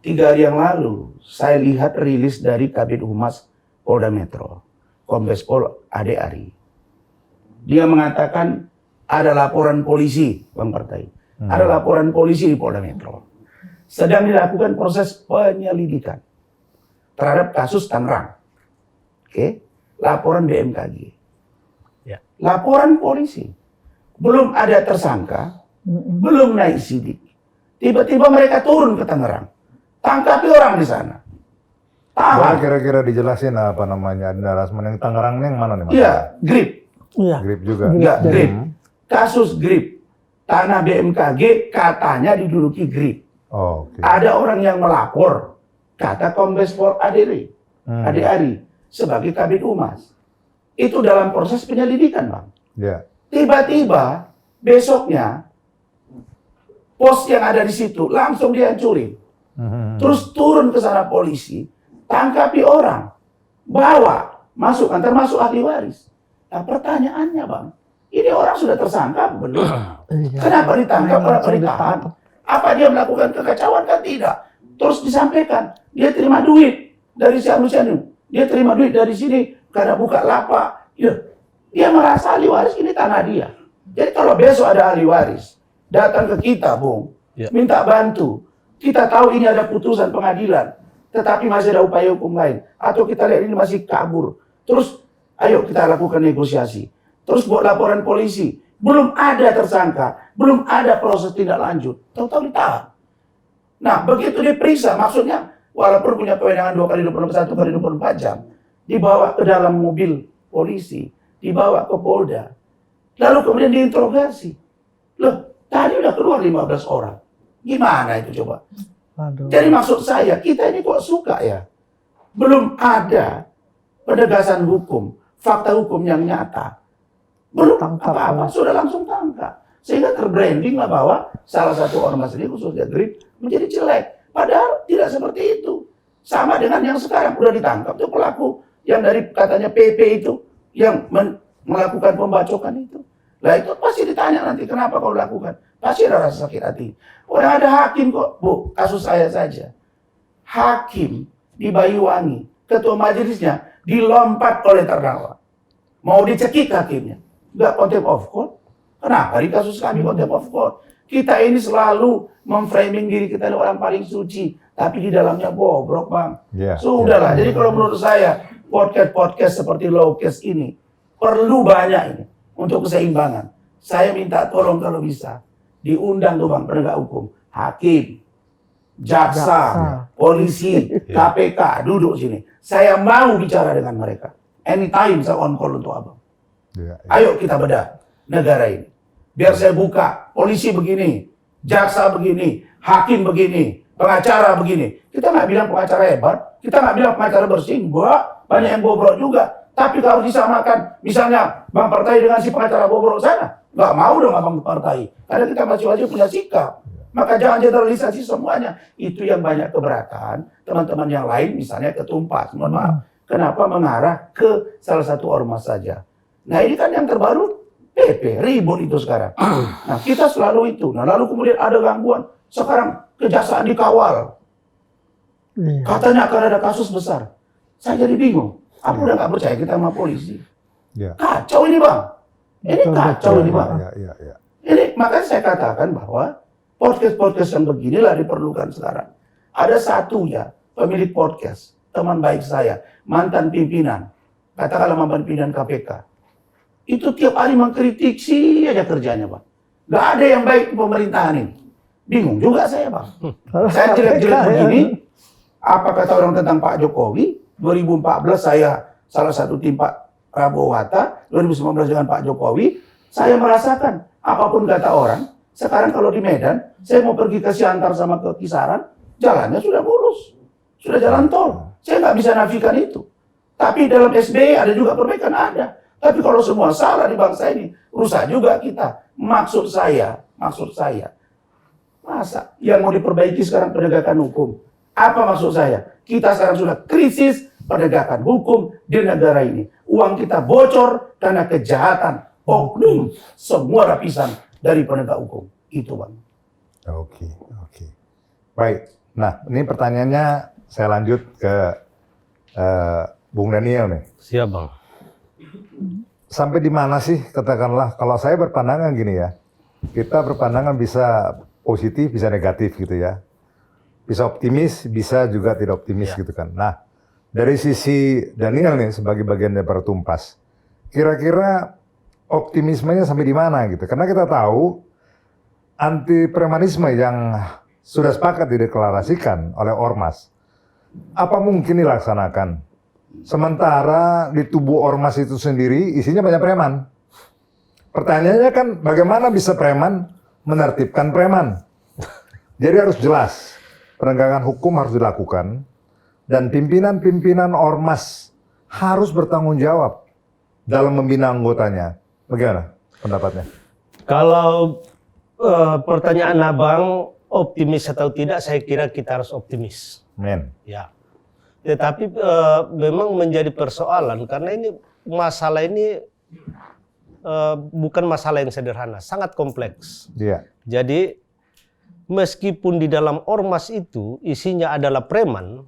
3 hari yang lalu, saya lihat rilis dari Kabid Humas Polda Metro, Kombes Pol Ade Ari. Dia mengatakan ada laporan polisi, Bang Partai. Ada laporan polisi di Polda Metro. Sedang dilakukan proses penyelidikan terhadap kasus Tangerang. Oke? Laporan BMKG. Ya. Laporan polisi. Belum ada tersangka, belum naik sidik. Tiba-tiba mereka turun ke Tangerang. Tangkapi orang di sana. Boleh Tahan. kira-kira dijelasin apa namanya, Adinda Lasman, yang Tangerang ini yang mana nih? Mas? Iya, GRIP. Iya. GRIP juga. Enggak, Jadi- GRIP. Kasus GRIP. Tanah BMKG katanya diduduki GRIP. Oh, oke. Ada orang yang melapor, kata Kombes Pol Ade Ari, sebagai Kabid Humas. Itu dalam proses penyelidikan, Bang. Ya. Tiba-tiba, besoknya, pos yang ada di situ langsung dihancurin. Terus turun ke sana polisi, tangkapi orang, bawa, masukkan, termasuk ahli waris. Nah pertanyaannya, Bang, ini orang sudah tersangka belum? Iya. Kenapa ditangkap, kenapa Langsung ditahan? ditangkap. Apa dia melakukan kekacauan? Kan tidak. Terus disampaikan, dia terima duit dari si Anusianu. Dia terima duit dari sini karena buka lapak. Ya, dia merasa ahli waris ini tanah dia. Jadi kalau besok ada ahli waris, datang ke kita, Bung, Ya. minta bantu. Kita tahu ini ada putusan pengadilan, tetapi masih ada upaya hukum lain. Atau kita lihat ini masih kabur. Terus, ayo kita lakukan negosiasi. Terus buat laporan polisi. belum ada tersangka, belum ada proses tindak lanjut, tahu-tahu ditahan. Nah, begitu diperiksa, maksudnya walaupun punya kewenangan 2 kali 24, 1 kali 24 jam, dibawa ke dalam mobil polisi, dibawa ke Polda, lalu kemudian diinterogasi. Loh, tadi udah keluar 15 orang. Gimana itu coba? Aduh. Jadi maksud saya, kita ini kok suka ya? Belum ada penegasan hukum, fakta hukum yang nyata. Belum Tangkap, apa-apa, sudah langsung tangkap. Sehingga terbranding lah bahwa salah satu ormas ini khususnya Grip menjadi jelek. Padahal tidak seperti itu. Sama dengan yang sekarang udah ditangkap tuh pelaku yang dari katanya PP itu yang melakukan pembacokan itu. Lah itu pasti ditanya nanti kenapa kau lakukan. Pasti ada rasa sakit hati. Orang ada hakim kok, Bu, kasus saya saja. Hakim di Banyuwangi, ketua majelisnya dilompat oleh terdakwa. Mau dicekik hakimnya. Enggak contempt of court. Kenapa di kasus kami contempt of court? Kita ini selalu memframing diri kita ini orang paling suci, tapi di dalamnya bobrok, Bang. Yeah, Sudahlah. Jadi kalau menurut saya podcast seperti Lowcast ini perlu banyak ini untuk keseimbangan. Saya minta tolong kalau bisa diundang tuh Bang penegak hukum, hakim, jaksa, polisi, KPK duduk sini. Saya mau bicara dengan mereka. Anytime saya on call untuk Abang. Yeah. Ayo kita bedah negara ini. Biar saya buka, polisi begini, jaksa begini, hakim begini, pengacara begini. Kita nggak bilang pengacara hebat, kita nggak bilang pengacara bersih, enggak, banyak yang bobrok juga. Tapi kalau disamakan, misalnya Bang Partai dengan si pengacara bobrok sana, nggak mau dong Abang Partai. Karena kita masing-masing punya sikap. Maka jangan generalisasi semuanya. Itu yang banyak keberatan. Teman-teman yang lain, misalnya ketumpas, mohon maaf. Kenapa mengarah ke salah satu ormas saja? Nah ini kan yang terbaru, PP, ribut itu sekarang. Nah kita selalu itu. Nah lalu kemudian ada gangguan. Sekarang kejaksaan dikawal. Katanya akan ada kasus besar. Saya jadi bingung. Apa udah nggak percaya kita sama polisi? Yeah. Kacau ini Bang. Ini kacau ini Bang. Yeah. Ini makanya saya katakan bahwa podcast yang beginilah diperlukan sekarang. Ada satu ya pemilik podcast, teman baik saya, mantan pimpinan, katakanlah mantan pimpinan KPK. Itu tiap hari mengkritisi aja kerjanya, Pak. Nggak ada yang baik di pemerintahan ini. Bingung juga saya, Bang. Saya jelek-jelek begini, apa kata orang tentang Pak Jokowi? 2014 saya salah satu tim Pak Prabowo Hatta, 2019 dengan Pak Jokowi, saya merasakan apapun kata orang. Sekarang kalau di Medan, saya mau pergi ke Siantar sama ke Kisaran, jalannya sudah mulus. Sudah jalan tol. Saya nggak bisa nafikan itu. Tapi dalam SBY ada juga perbaikan, ada. Tapi kalau semua salah di bangsa ini, rusak juga kita. Maksud saya, masa yang mau diperbaiki sekarang penegakan hukum? Apa maksud saya? Kita sekarang sudah krisis penegakan hukum di negara ini. Uang kita bocor karena kejahatan oknum semua lapisan dari penegak hukum. Itu Bang. Oke. Baik. Nah, ini pertanyaannya saya lanjut ke Bung Daniel nih. Siap Bang. Sampai di mana sih katakanlah, kalau saya berpandangan gini ya, kita berpandangan bisa positif, bisa negatif gitu ya. Bisa optimis, bisa juga tidak optimis gitu kan. Nah, dari sisi Daniel nih sebagai bagian dari Tumpas, kira-kira optimismenya sampai di mana gitu? Karena kita tahu anti premanisme yang sudah sepakat dideklarasikan oleh Ormas, apa mungkin dilaksanakan? Sementara di tubuh Ormas itu sendiri isinya banyak preman. Pertanyaannya kan bagaimana bisa preman menertibkan preman? Jadi harus jelas, penegakan hukum harus dilakukan dan pimpinan-pimpinan Ormas harus bertanggung jawab dalam membina anggotanya. Bagaimana pendapatnya? Kalau pertanyaan Abang optimis atau tidak, saya kira kita harus optimis. Men. Ya. Tetapi memang menjadi persoalan karena ini masalah ini bukan masalah yang sederhana, sangat kompleks. Iya. Jadi meskipun di dalam ormas itu isinya adalah preman,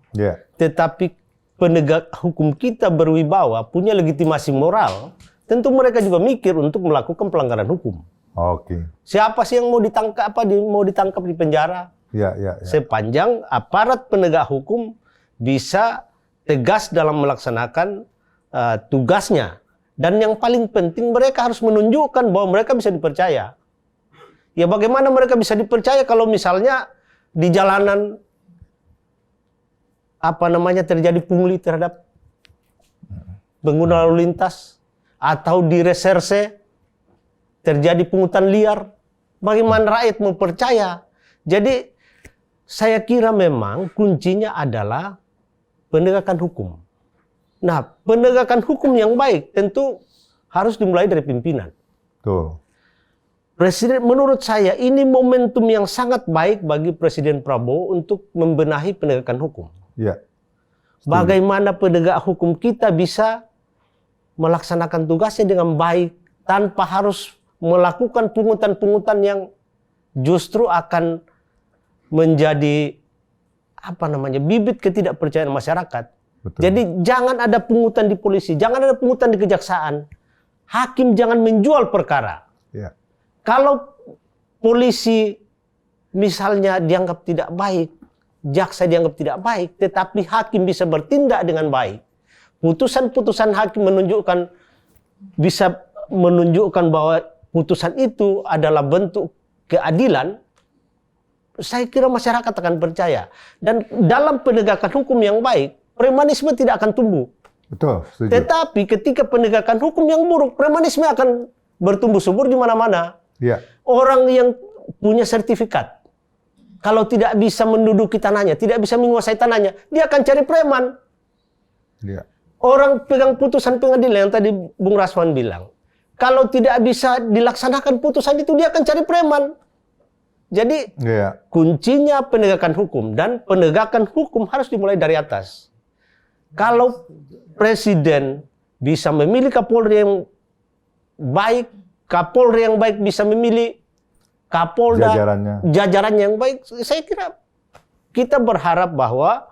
tetapi penegak hukum kita berwibawa, punya legitimasi moral, tentu mereka juga mikir untuk melakukan pelanggaran hukum. Oke. Siapa sih yang mau ditangkap mau ditangkap di penjara? Ya. Sepanjang aparat penegak hukum bisa tegas dalam melaksanakan tugasnya Dan yang paling penting mereka harus menunjukkan bahwa mereka bisa dipercaya. Ya bagaimana mereka bisa dipercaya kalau misalnya di jalanan terjadi pungli terhadap pengguna lalu lintas atau di reserse terjadi pungutan liar. Bagaimana rakyat mau percaya? Jadi saya kira memang kuncinya adalah penegakan hukum. Nah, penegakan hukum yang baik tentu harus dimulai dari pimpinan. Tuh. Presiden, menurut saya ini momentum yang sangat baik bagi Presiden Prabowo untuk membenahi penegakan hukum. Ya. Bagaimana penegak hukum kita bisa melaksanakan tugasnya dengan baik tanpa harus melakukan pungutan-pungutan yang justru akan menjadi bibit ketidakpercayaan masyarakat. Betul. Jadi jangan ada pungutan di polisi, jangan ada pungutan di kejaksaan. Hakim jangan menjual perkara. Ya. Kalau polisi misalnya dianggap tidak baik, jaksa dianggap tidak baik, tetapi hakim bisa bertindak dengan baik. Putusan-putusan hakim bisa menunjukkan bahwa putusan itu adalah bentuk keadilan. Saya kira masyarakat akan percaya. Dan dalam penegakan hukum yang baik, premanisme tidak akan tumbuh. Betul, setuju. Tetapi ketika penegakan hukum yang buruk, premanisme akan bertumbuh subur di mana-mana. Ya. Orang yang punya sertifikat, kalau tidak bisa menduduki tanahnya, tidak bisa menguasai tanahnya, dia akan cari preman. Ya. Orang pegang putusan pengadilan yang tadi Bung Rasman bilang, kalau tidak bisa dilaksanakan putusan itu, dia akan cari preman. Jadi Ya. kuncinya penegakan hukum, dan penegakan hukum harus dimulai dari atas. Kalau presiden bisa memilih Kapolri yang baik, Kapolri yang baik bisa memilih Kapolda, jajarannya yang baik, saya kira kita berharap bahwa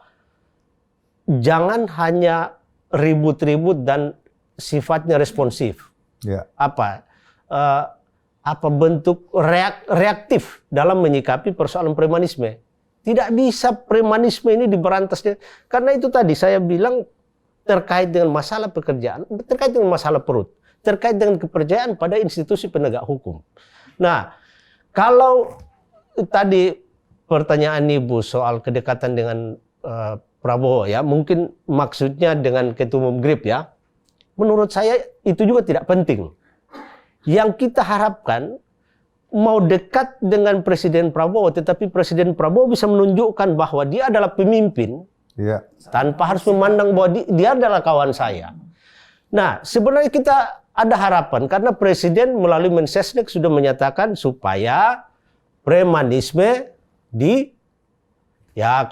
jangan hanya ribut-ribut dan sifatnya responsif. Ya. Bentuk reaktif dalam menyikapi persoalan premanisme. Tidak bisa premanisme ini diberantas. Karena itu tadi saya bilang terkait dengan masalah pekerjaan, terkait dengan masalah perut, terkait dengan kepercayaan pada institusi penegak hukum. Nah, kalau tadi pertanyaan Ibu soal kedekatan dengan Prabowo ya, mungkin maksudnya dengan Ketua Umum GRIP ya. Menurut saya itu juga tidak penting. Yang kita harapkan mau dekat dengan Presiden Prabowo, tetapi Presiden Prabowo bisa menunjukkan bahwa dia adalah pemimpin, Ya. tanpa harus memandang bahwa dia adalah kawan saya. Nah, sebenarnya kita ada harapan karena Presiden melalui Mensesnek sudah menyatakan supaya premanisme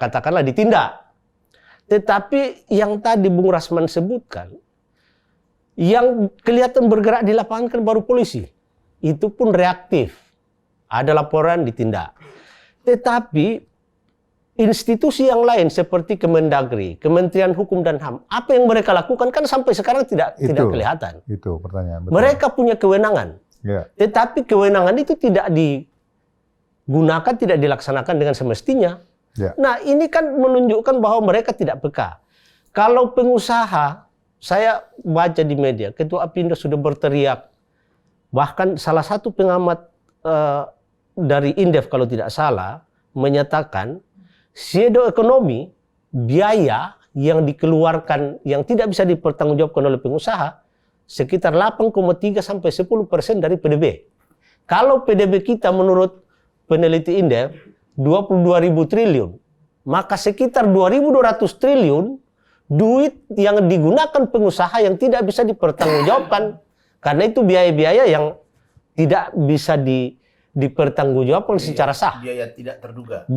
katakanlah ditindak. Tetapi yang tadi Bung Rasman sebutkan, yang kelihatan bergerak di lapangan kan baru polisi. Itu pun reaktif. Ada laporan ditindak. Tetapi institusi yang lain seperti Kemendagri, Kementerian Hukum dan HAM, apa yang mereka lakukan kan sampai sekarang tidak kelihatan. Itu pertanyaan. Betul. Mereka punya kewenangan. Ya. Tetapi kewenangan itu tidak digunakan, tidak dilaksanakan dengan semestinya. Ya. Nah, ini kan menunjukkan bahwa mereka tidak peka. Kalau pengusaha, saya baca di media, Ketua Apindo sudah berteriak. Bahkan salah satu pengamat dari Indef kalau tidak salah, menyatakan shadow ekonomi, biaya yang dikeluarkan yang tidak bisa dipertanggungjawabkan oleh pengusaha, sekitar 8,3 sampai 10% dari PDB. Kalau PDB kita menurut peneliti Indef 22.000 triliun, maka sekitar 2.200 triliun duit yang digunakan pengusaha yang tidak bisa dipertanggungjawabkan. Karena itu biaya-biaya yang tidak bisa dipertanggungjawabkan secara sah. Biaya tidak terduga.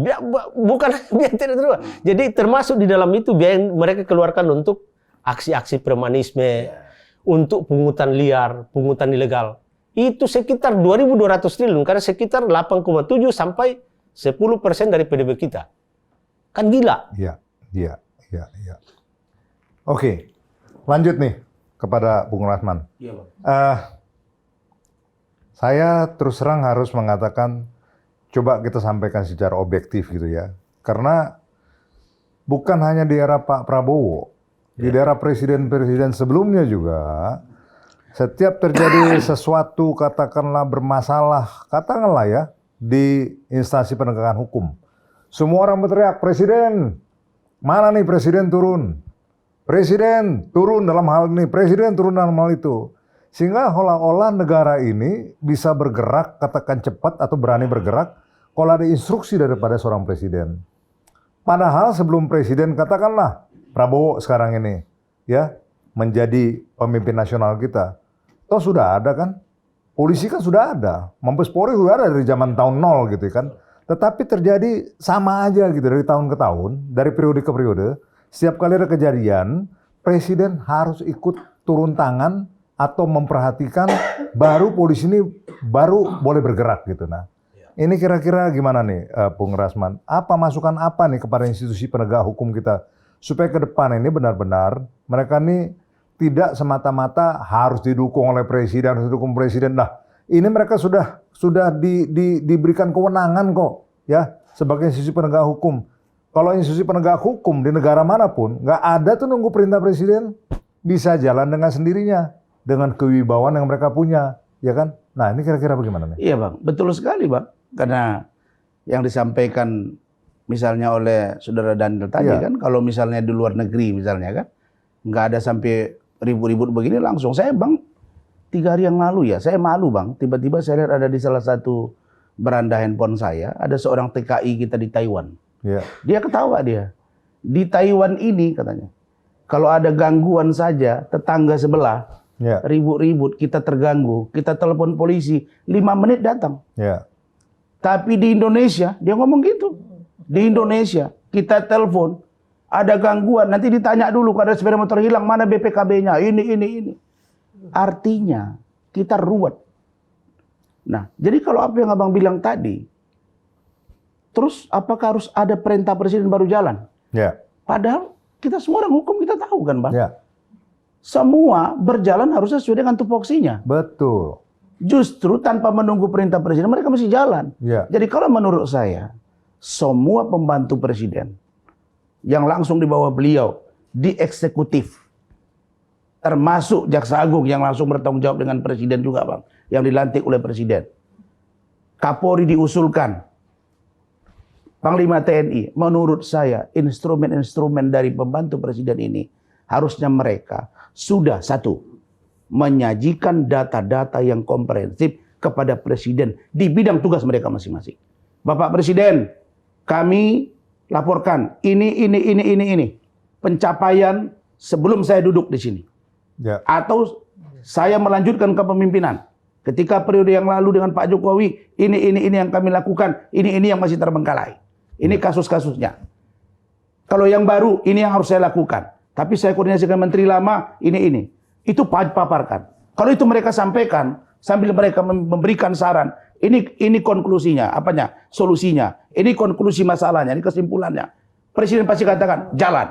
Bukan biaya tidak terduga. Jadi termasuk di dalam itu biaya yang mereka keluarkan untuk aksi-aksi premanisme, untuk pungutan liar, pungutan ilegal. Itu sekitar 2.200 triliun, karena sekitar 8,7 sampai 10% dari PDB kita. Kan gila. Iya. Oke, lanjut nih kepada Bung Rasman. Iya, Bang. Saya terus terang harus mengatakan, coba kita sampaikan secara objektif gitu ya. Karena bukan hanya di era Pak Prabowo, di era presiden-presiden sebelumnya juga, Setiap terjadi sesuatu katakanlah bermasalah, katakanlah ya, di instansi penegakan hukum. Semua orang berteriak, "Presiden, mana nih presiden turun? Presiden turun dalam hal ini, presiden turun dalam hal itu." Sehingga olah-olah negara ini bisa bergerak, katakan cepat atau berani bergerak, kalau ada instruksi daripada seorang presiden. Padahal sebelum presiden, katakanlah Prabowo sekarang ini, ya, menjadi pemimpin nasional kita. Toh sudah ada kan? Polisi kan sudah ada, Mabes Polri sudah ada dari zaman tahun 0 gitu kan. Tetapi terjadi sama aja gitu dari tahun ke tahun, dari periode ke periode. Setiap kali ada kejadian, presiden harus ikut turun tangan atau memperhatikan, baru polisi ini baru boleh bergerak gitu. Nah, ini kira-kira gimana nih, Bung Rasman? Apa masukan apa nih kepada institusi penegak hukum kita supaya ke depan ini benar-benar mereka nih tidak semata-mata harus didukung oleh presiden, harus didukung presiden. Nah, ini mereka sudah diberikan kewenangan kok, ya, sebagai institusi penegak hukum. Kalau institusi penegak hukum di negara manapun, nggak ada tuh nunggu perintah presiden, bisa jalan dengan sendirinya, dengan kewibawaan yang mereka punya, ya kan? Nah, ini kira-kira bagaimana nih? Iya Bang, betul sekali Bang. Karena yang disampaikan misalnya oleh Saudara Daniel tadi kan, kalau misalnya di luar negeri misalnya kan, nggak ada sampai ribut-ribut begini langsung. Saya Bang, 3 hari yang lalu ya, saya malu Bang, tiba-tiba saya lihat ada di salah satu beranda handphone saya, ada seorang TKI kita di Taiwan. Ya. Dia ketawa dia. Di Taiwan ini katanya, kalau ada gangguan saja, tetangga sebelah, ribut-ribut, kita terganggu, kita telepon polisi, 5 menit datang. Ya. Tapi di Indonesia, dia ngomong gitu. Di Indonesia, kita telepon, ada gangguan, nanti ditanya dulu kalau ada sepeda motor hilang, mana BPKB-nya, ini. Artinya, kita ruwet. Nah, jadi kalau apa yang Abang bilang tadi, terus apakah harus ada perintah presiden baru jalan? Ya. Padahal kita semua orang hukum, kita tahu kan Bang? Ya. Semua berjalan harusnya sesuai dengan tupoksinya. Betul. Justru tanpa menunggu perintah presiden, mereka mesti jalan. Ya. Jadi kalau menurut saya, semua pembantu presiden yang langsung di bawah beliau di eksekutif, termasuk Jaksa Agung yang langsung bertanggung jawab dengan presiden juga Bang, yang dilantik oleh presiden. Kapolri diusulkan, Panglima TNI, menurut saya instrumen-instrumen dari pembantu presiden ini harusnya mereka sudah menyajikan data-data yang komprehensif kepada presiden di bidang tugas mereka masing-masing. Bapak Presiden, kami laporkan ini pencapaian sebelum saya duduk di sini. Ya. Atau saya melanjutkan kepemimpinan. Ketika periode yang lalu dengan Pak Jokowi, ini yang kami lakukan, ini yang masih terbengkalai. Ini kasus-kasusnya. Kalau yang baru, ini yang harus saya lakukan. Tapi saya koordinasikan menteri lama, ini. Itu paparkan. Kalau itu mereka sampaikan, sambil mereka memberikan saran, ini konklusinya, solusinya, ini konklusi masalahnya, ini kesimpulannya. Presiden pasti katakan, jalan.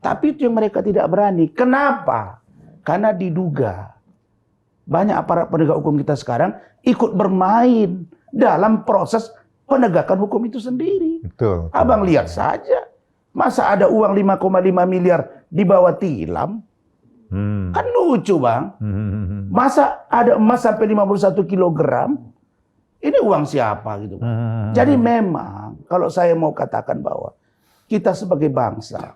Tapi itu yang mereka tidak berani. Kenapa? Karena diduga banyak aparat penegak hukum kita sekarang ikut bermain dalam proses penegakan hukum itu sendiri. Betul. Abang lihat saja, masa ada uang 5,5 miliar dibawa tilam? Kan lucu Bang. Masa ada emas sampai 51 kilogram? Ini uang siapa gitu Bang. Jadi memang kalau saya mau katakan bahwa kita sebagai bangsa,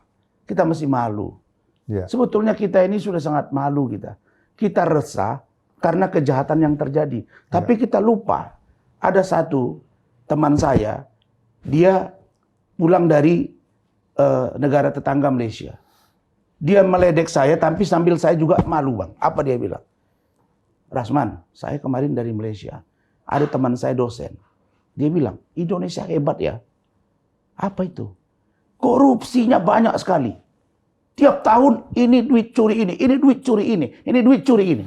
kita mesti malu. Ya. Sebetulnya kita ini sudah sangat malu kita. Kita resah karena kejahatan yang terjadi. Tapi kita lupa. Ada satu teman saya, dia pulang dari negara tetangga Malaysia. Dia meledek saya, tapi sambil saya juga malu Bang. Apa dia bilang? Rasman, saya kemarin dari Malaysia. Ada teman saya dosen. Dia bilang, Indonesia hebat ya. Apa itu? Korupsinya banyak sekali. Tiap tahun ini duit curi ini duit curi ini duit curi ini.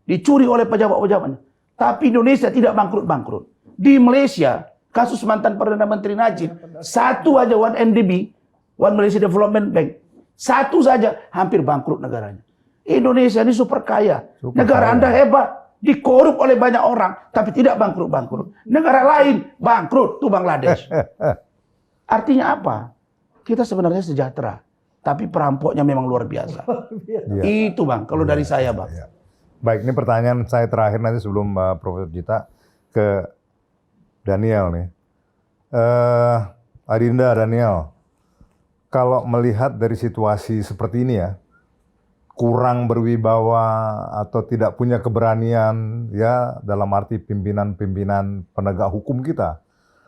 Dicuri oleh pejabat-pejabatnya. Tapi Indonesia tidak bangkrut-bangkrut. Di Malaysia, kasus mantan Perdana Menteri Najib, satu aja 1MDB, One Malaysia Development Bank, satu saja hampir bangkrut negaranya. Indonesia ini super kaya. Negara Anda hebat, dikorup oleh banyak orang, tapi tidak bangkrut-bangkrut. Negara lain bangkrut, tuh Bangladesh. Artinya apa? Kita sebenarnya sejahtera, tapi perampoknya memang luar biasa. Itu Bang, kalau dari saya Bang. Baik, ini pertanyaan saya terakhir nanti sebelum Profesor Gita ke Daniel nih. Adinda, Daniel, kalau melihat dari situasi seperti ini ya, kurang berwibawa atau tidak punya keberanian ya dalam arti pimpinan-pimpinan penegak hukum kita.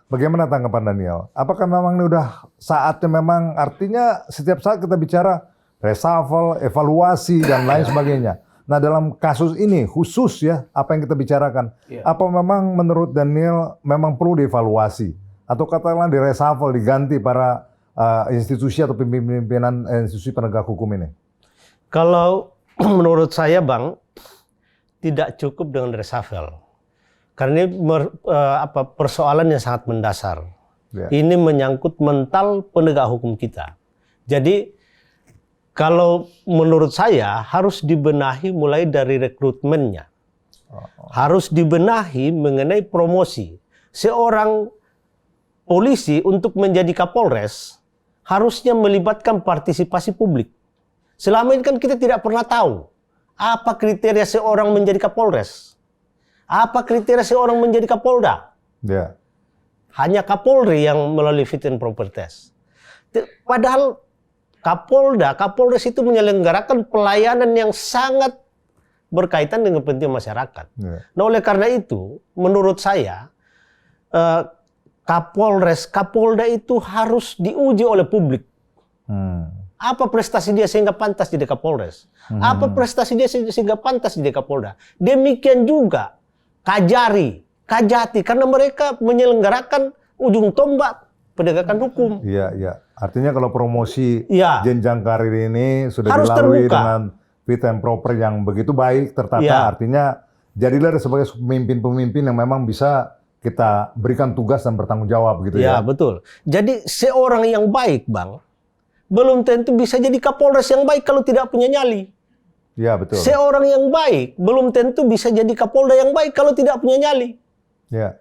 Bagaimana tanggapan Daniel? Apakah memang ini udah saatnya memang artinya setiap saat kita bicara reshuffle, evaluasi dan lain sebagainya. Nah dalam kasus ini khusus ya apa yang kita bicarakan, apa memang menurut Daniel memang perlu dievaluasi atau katakanlah di reshuffle diganti para institusi atau pimpinan institusi penegak hukum ini? Kalau menurut saya Bang, tidak cukup dengan reshuffle. Karena ini persoalan yang sangat mendasar. Ya. Ini menyangkut mental penegak hukum kita. Jadi kalau menurut saya harus dibenahi mulai dari rekrutmennya. Harus dibenahi mengenai promosi. Seorang polisi untuk menjadi Kapolres harusnya melibatkan partisipasi publik. Selama ini kan kita tidak pernah tahu apa kriteria seorang menjadi Kapolres. Apa kriteria seorang menjadi Kapolda. Ya. Hanya Kapolri yang melalui fit and proper test. Padahal Kapolres itu menyelenggarakan pelayanan yang sangat berkaitan dengan kepentingan masyarakat. Ya. Nah oleh karena itu, menurut saya, Kapolda itu harus diuji oleh publik. Apa prestasi dia sehingga pantas jadi Kapolres? Apa prestasi dia sehingga pantas jadi Kapolda? Demikian juga Kajati, karena mereka menyelenggarakan ujung tombak penegakan hukum. Iya, iya. Artinya kalau promosi Ya. jenjang karir ini sudah Harus dilalui terbuka. dengan fit and proper yang begitu baik, tertata, Ya. artinya jadilah sebagai pemimpin-pemimpin yang memang bisa kita berikan tugas dan bertanggung jawab gitu Ya, ya. betul. Jadi seorang yang baik, Bang, belum tentu bisa jadi Kapolres yang baik kalau tidak punya nyali. Iya, betul. Seorang yang baik belum tentu bisa jadi Kapolda yang baik kalau tidak punya nyali. Ya.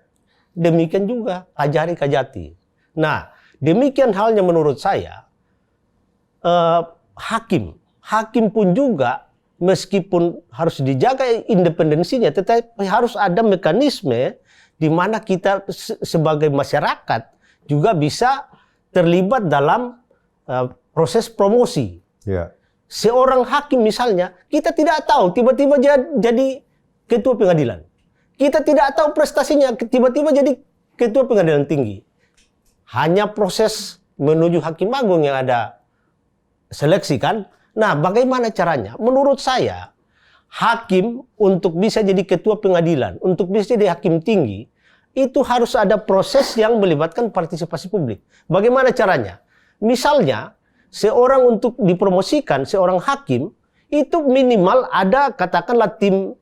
Demikian juga Kajati. Nah, demikian halnya menurut saya, hakim pun juga meskipun harus dijaga independensinya, tetapi harus ada mekanisme di mana kita sebagai masyarakat juga bisa terlibat dalam proses promosi. Ya. Seorang hakim misalnya, kita tidak tahu tiba-tiba jadi ketua pengadilan. Kita tidak tahu prestasinya tiba-tiba jadi ketua pengadilan tinggi. Hanya proses menuju hakim agung yang ada seleksi kan. Nah, bagaimana caranya? Menurut saya, hakim untuk bisa jadi ketua pengadilan, untuk bisa jadi hakim tinggi, itu harus ada proses yang melibatkan partisipasi publik. Bagaimana caranya? Misalnya, seorang untuk dipromosikan, seorang hakim, itu minimal ada katakanlah tim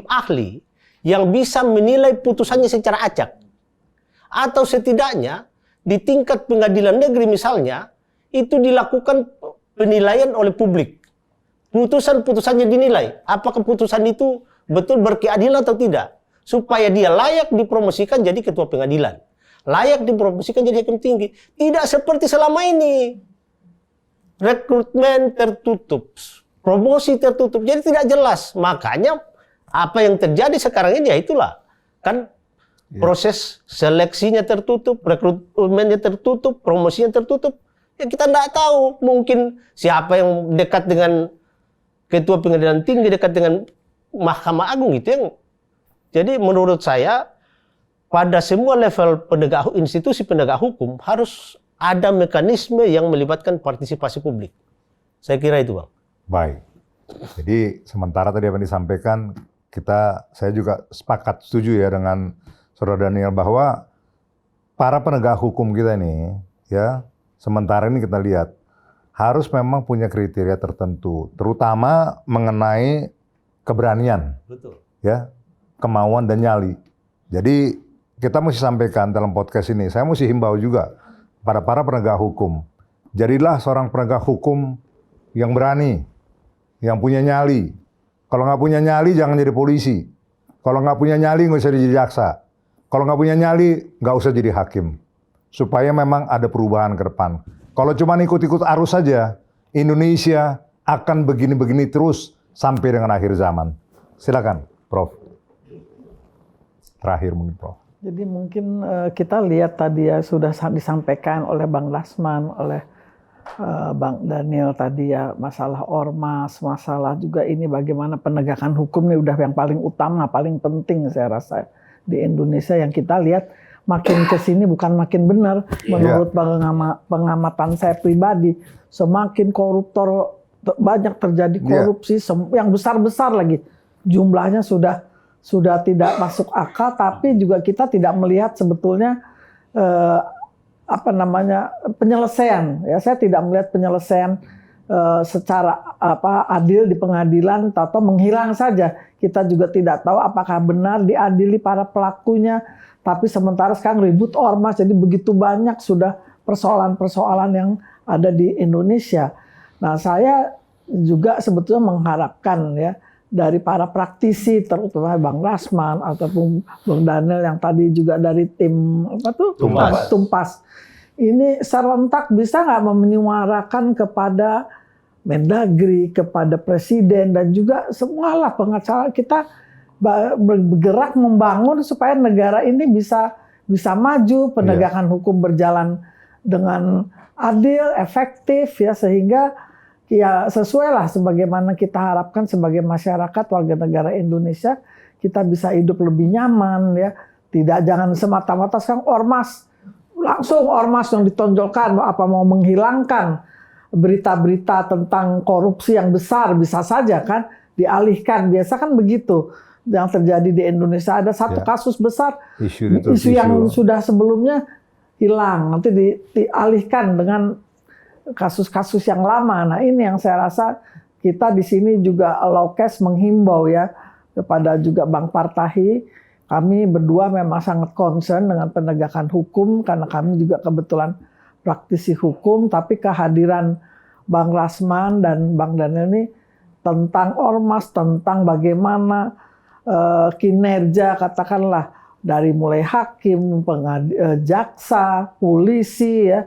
ahli yang bisa menilai putusannya secara acak. Atau setidaknya di tingkat pengadilan negeri misalnya, itu dilakukan penilaian oleh publik. Putusan-putusannya dinilai. Apakah putusan itu betul berkeadilan atau tidak. Supaya dia layak dipromosikan jadi ketua pengadilan. Layak dipromosikan jadi hakim tinggi. Tidak seperti selama ini. Rekrutmen tertutup, promosi tertutup, jadi tidak jelas. Makanya apa yang terjadi sekarang ini ya itulah kan proses seleksinya tertutup, rekrutmennya tertutup, promosinya tertutup. Ya kita tidak tahu mungkin siapa yang dekat dengan ketua pengadilan tinggi, dekat dengan Mahkamah Agung itu yang. Jadi menurut saya pada semua level institusi penegak hukum harus ada mekanisme yang melibatkan partisipasi publik. Saya kira itu, Bang. Baik. Jadi sementara tadi apa yang disampaikan, saya juga sepakat setuju ya dengan Saudara Daniel bahwa para penegak hukum kita ini, ya sementara ini kita lihat harus memang punya kriteria tertentu, terutama mengenai keberanian, Betul. ya, kemauan dan nyali. Jadi kita mesti sampaikan dalam podcast ini, saya mesti himbau juga pada para penegak hukum. Jadilah seorang penegak hukum yang berani, yang punya nyali. Kalau nggak punya nyali, jangan jadi polisi. Kalau nggak punya nyali, nggak usah jadi jaksa. Kalau nggak punya nyali, nggak usah jadi hakim. Supaya memang ada perubahan ke depan. Kalau cuma ikut-ikut arus saja, Indonesia akan begini-begini terus sampai dengan akhir zaman. Silakan, Prof. Terakhir mungkin, Prof. Jadi mungkin kita lihat tadi ya sudah disampaikan oleh Bang Lasman, oleh Bang Daniel tadi ya, masalah ormas, masalah juga ini bagaimana penegakan hukum ini udah yang paling utama, paling penting saya rasa di Indonesia yang kita lihat makin ke sini bukan makin benar menurut pengamatan saya pribadi, semakin koruptor banyak terjadi korupsi yang besar-besar lagi. Jumlahnya sudah tidak masuk akal, tapi juga kita tidak melihat sebetulnya penyelesaian. Ya, saya tidak melihat penyelesaian secara adil di pengadilan atau menghilang saja. Kita juga tidak tahu apakah benar diadili para pelakunya. Tapi sementara sekarang ribut ormas, jadi begitu banyak sudah persoalan-persoalan yang ada di Indonesia. Nah, saya juga sebetulnya mengharapkan ya dari para praktisi, terutama Bang Lasman ataupun Bang Daniel yang tadi juga dari tim Tumpas. Ini serentak bisa nggak menyuarakan kepada Mendagri, kepada Presiden dan juga semualah pengacara kita bergerak membangun supaya negara ini bisa maju, penegakan hukum berjalan dengan adil, efektif ya, sehingga ya sesuai lah sebagaimana kita harapkan sebagai masyarakat warga negara Indonesia, kita bisa hidup lebih nyaman ya. Jangan semata-mata sekarang langsung ormas yang ditonjolkan, apa mau menghilangkan berita-berita tentang korupsi yang besar bisa saja kan dialihkan. Biasa kan begitu yang terjadi di Indonesia, ada satu kasus besar, isu yang sudah sebelumnya hilang, nanti dialihkan dengan kasus-kasus yang lama. Nah, ini yang saya rasa kita di sini juga Laukes menghimbau ya kepada juga Bang Partahi. Kami berdua memang sangat concern dengan penegakan hukum karena kami juga kebetulan praktisi hukum, tapi kehadiran Bang Lasman dan Bang Daniel ini tentang ormas, tentang bagaimana kinerja katakanlah dari mulai hakim, jaksa, polisi ya,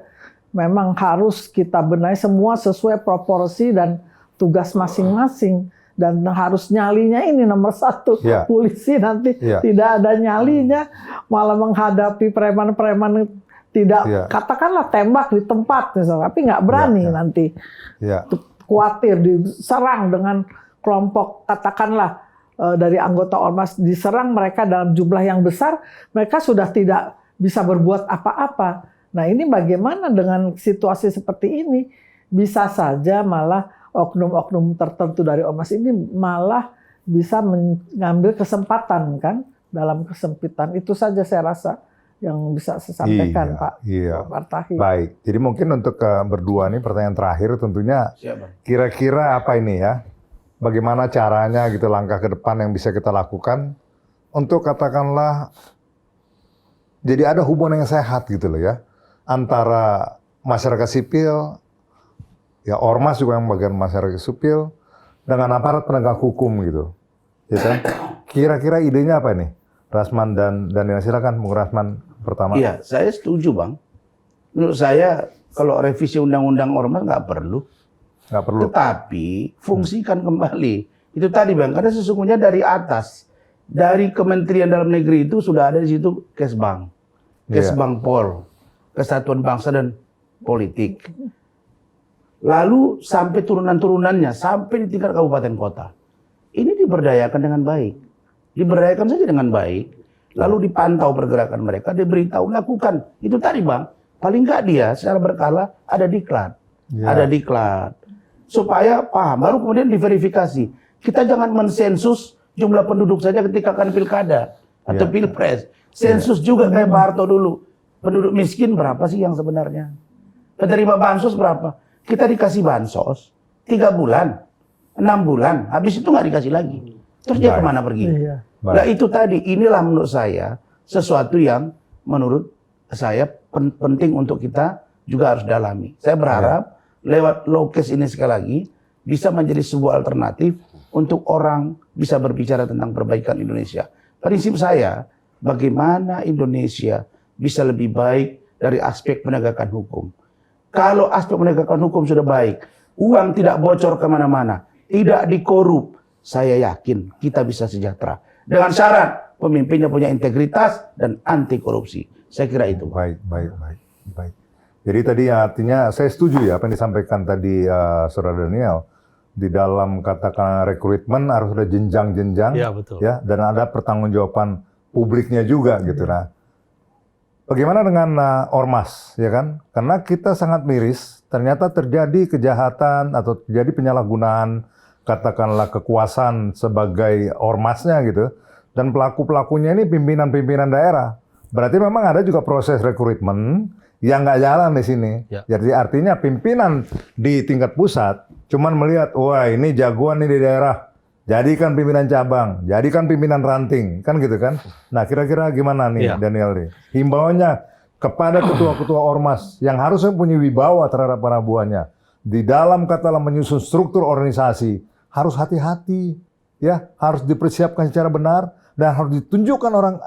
memang harus kita benahi semua sesuai proporsi dan tugas masing-masing, dan harus nyalinya ini nomor satu. Polisi nanti tidak ada nyalinya, malah menghadapi preman-preman tidak katakanlah tembak di tempat misalnya, tapi nggak berani nanti khawatir diserang dengan kelompok katakanlah dari anggota ormas, diserang mereka dalam jumlah yang besar, mereka sudah tidak bisa berbuat apa-apa. Nah, ini bagaimana dengan situasi seperti ini? Bisa saja malah oknum-oknum tertentu dari ormas ini malah bisa mengambil kesempatan kan dalam kesempitan. Itu saja saya rasa yang bisa saya sampaikan, Pak Partahi. Baik, jadi mungkin untuk berdua nih pertanyaan terakhir tentunya kira-kira apa ini ya? Bagaimana caranya gitu, langkah ke depan yang bisa kita lakukan untuk katakanlah jadi ada hubungan yang sehat gitu loh ya antara masyarakat sipil, ya ormas juga yang bagian masyarakat sipil dengan aparat penegak hukum gitu. Ya, kira-kira idenya apa nih? Rasman dan Daniel, silakan Bung Rasman pertama. Iya, saya setuju Bang. Menurut saya kalau revisi undang-undang ormas nggak perlu. Nggak perlu. Tetapi fungsikan kembali. Itu tadi Bang, karena sesungguhnya dari atas, dari Kementerian Dalam Negeri itu sudah ada di situ Kesbang, Kesbangpol, Kesatuan Bangsa dan Politik. Lalu sampai turunan-turunannya, sampai di tingkat kabupaten kota. Ini diberdayakan dengan baik. Diberdayakan saja dengan baik. Lalu dipantau pergerakan mereka, diberitahu, lakukan. Itu tadi Bang, paling nggak dia secara berkala ada diklat. Ada diklat. Supaya paham, baru kemudian diverifikasi. Kita jangan mensensus jumlah penduduk saja ketika akan pilkada atau pilpres. Sensus juga kayak Pak Harto dulu. Penduduk miskin berapa sih yang sebenarnya? Penerima bansos berapa? Kita dikasih bansos 3 bulan, 6 bulan, habis itu nggak dikasih lagi. Terus dia kemana pergi? Nah itu tadi, inilah menurut saya sesuatu yang menurut saya penting untuk kita juga harus dalami. Saya berharap lewat Laukes ini sekali lagi bisa menjadi sebuah alternatif untuk orang bisa berbicara tentang perbaikan Indonesia. Prinsip saya, bagaimana Indonesia bisa lebih baik dari aspek penegakan hukum. Kalau aspek penegakan hukum sudah baik, uang tidak bocor kemana-mana, tidak dikorup, saya yakin kita bisa sejahtera. Dengan syarat pemimpinnya punya integritas dan anti korupsi. Saya kira itu. Baik. Jadi tadi artinya saya setuju ya apa yang disampaikan tadi Saudara Daniel. Di dalam katakan rekrutmen harus ada jenjang-jenjang, Ya, betul. ya, dan ada pertanggungjawaban publiknya juga gitu. Nah, bagaimana dengan ormas, ya kan? Karena kita sangat miris, ternyata terjadi kejahatan atau terjadi penyalahgunaan, katakanlah kekuasaan sebagai ormasnya gitu, dan pelaku-pelakunya ini pimpinan-pimpinan daerah. Berarti memang ada juga proses rekrutmen yang nggak jalan di sini. Ya. Jadi artinya pimpinan di tingkat pusat cuman melihat, wah ini jagoan nih di daerah, jadikan pimpinan cabang, jadikan pimpinan ranting, kan gitu kan? Nah kira-kira gimana nih Ya. Daniel nih? Himbauannya kepada ketua-ketua ormas yang harusnya punya wibawa terhadap para buahnya di dalam katalah menyusun struktur organisasi harus hati-hati, ya harus dipersiapkan secara benar dan harus ditunjuk orang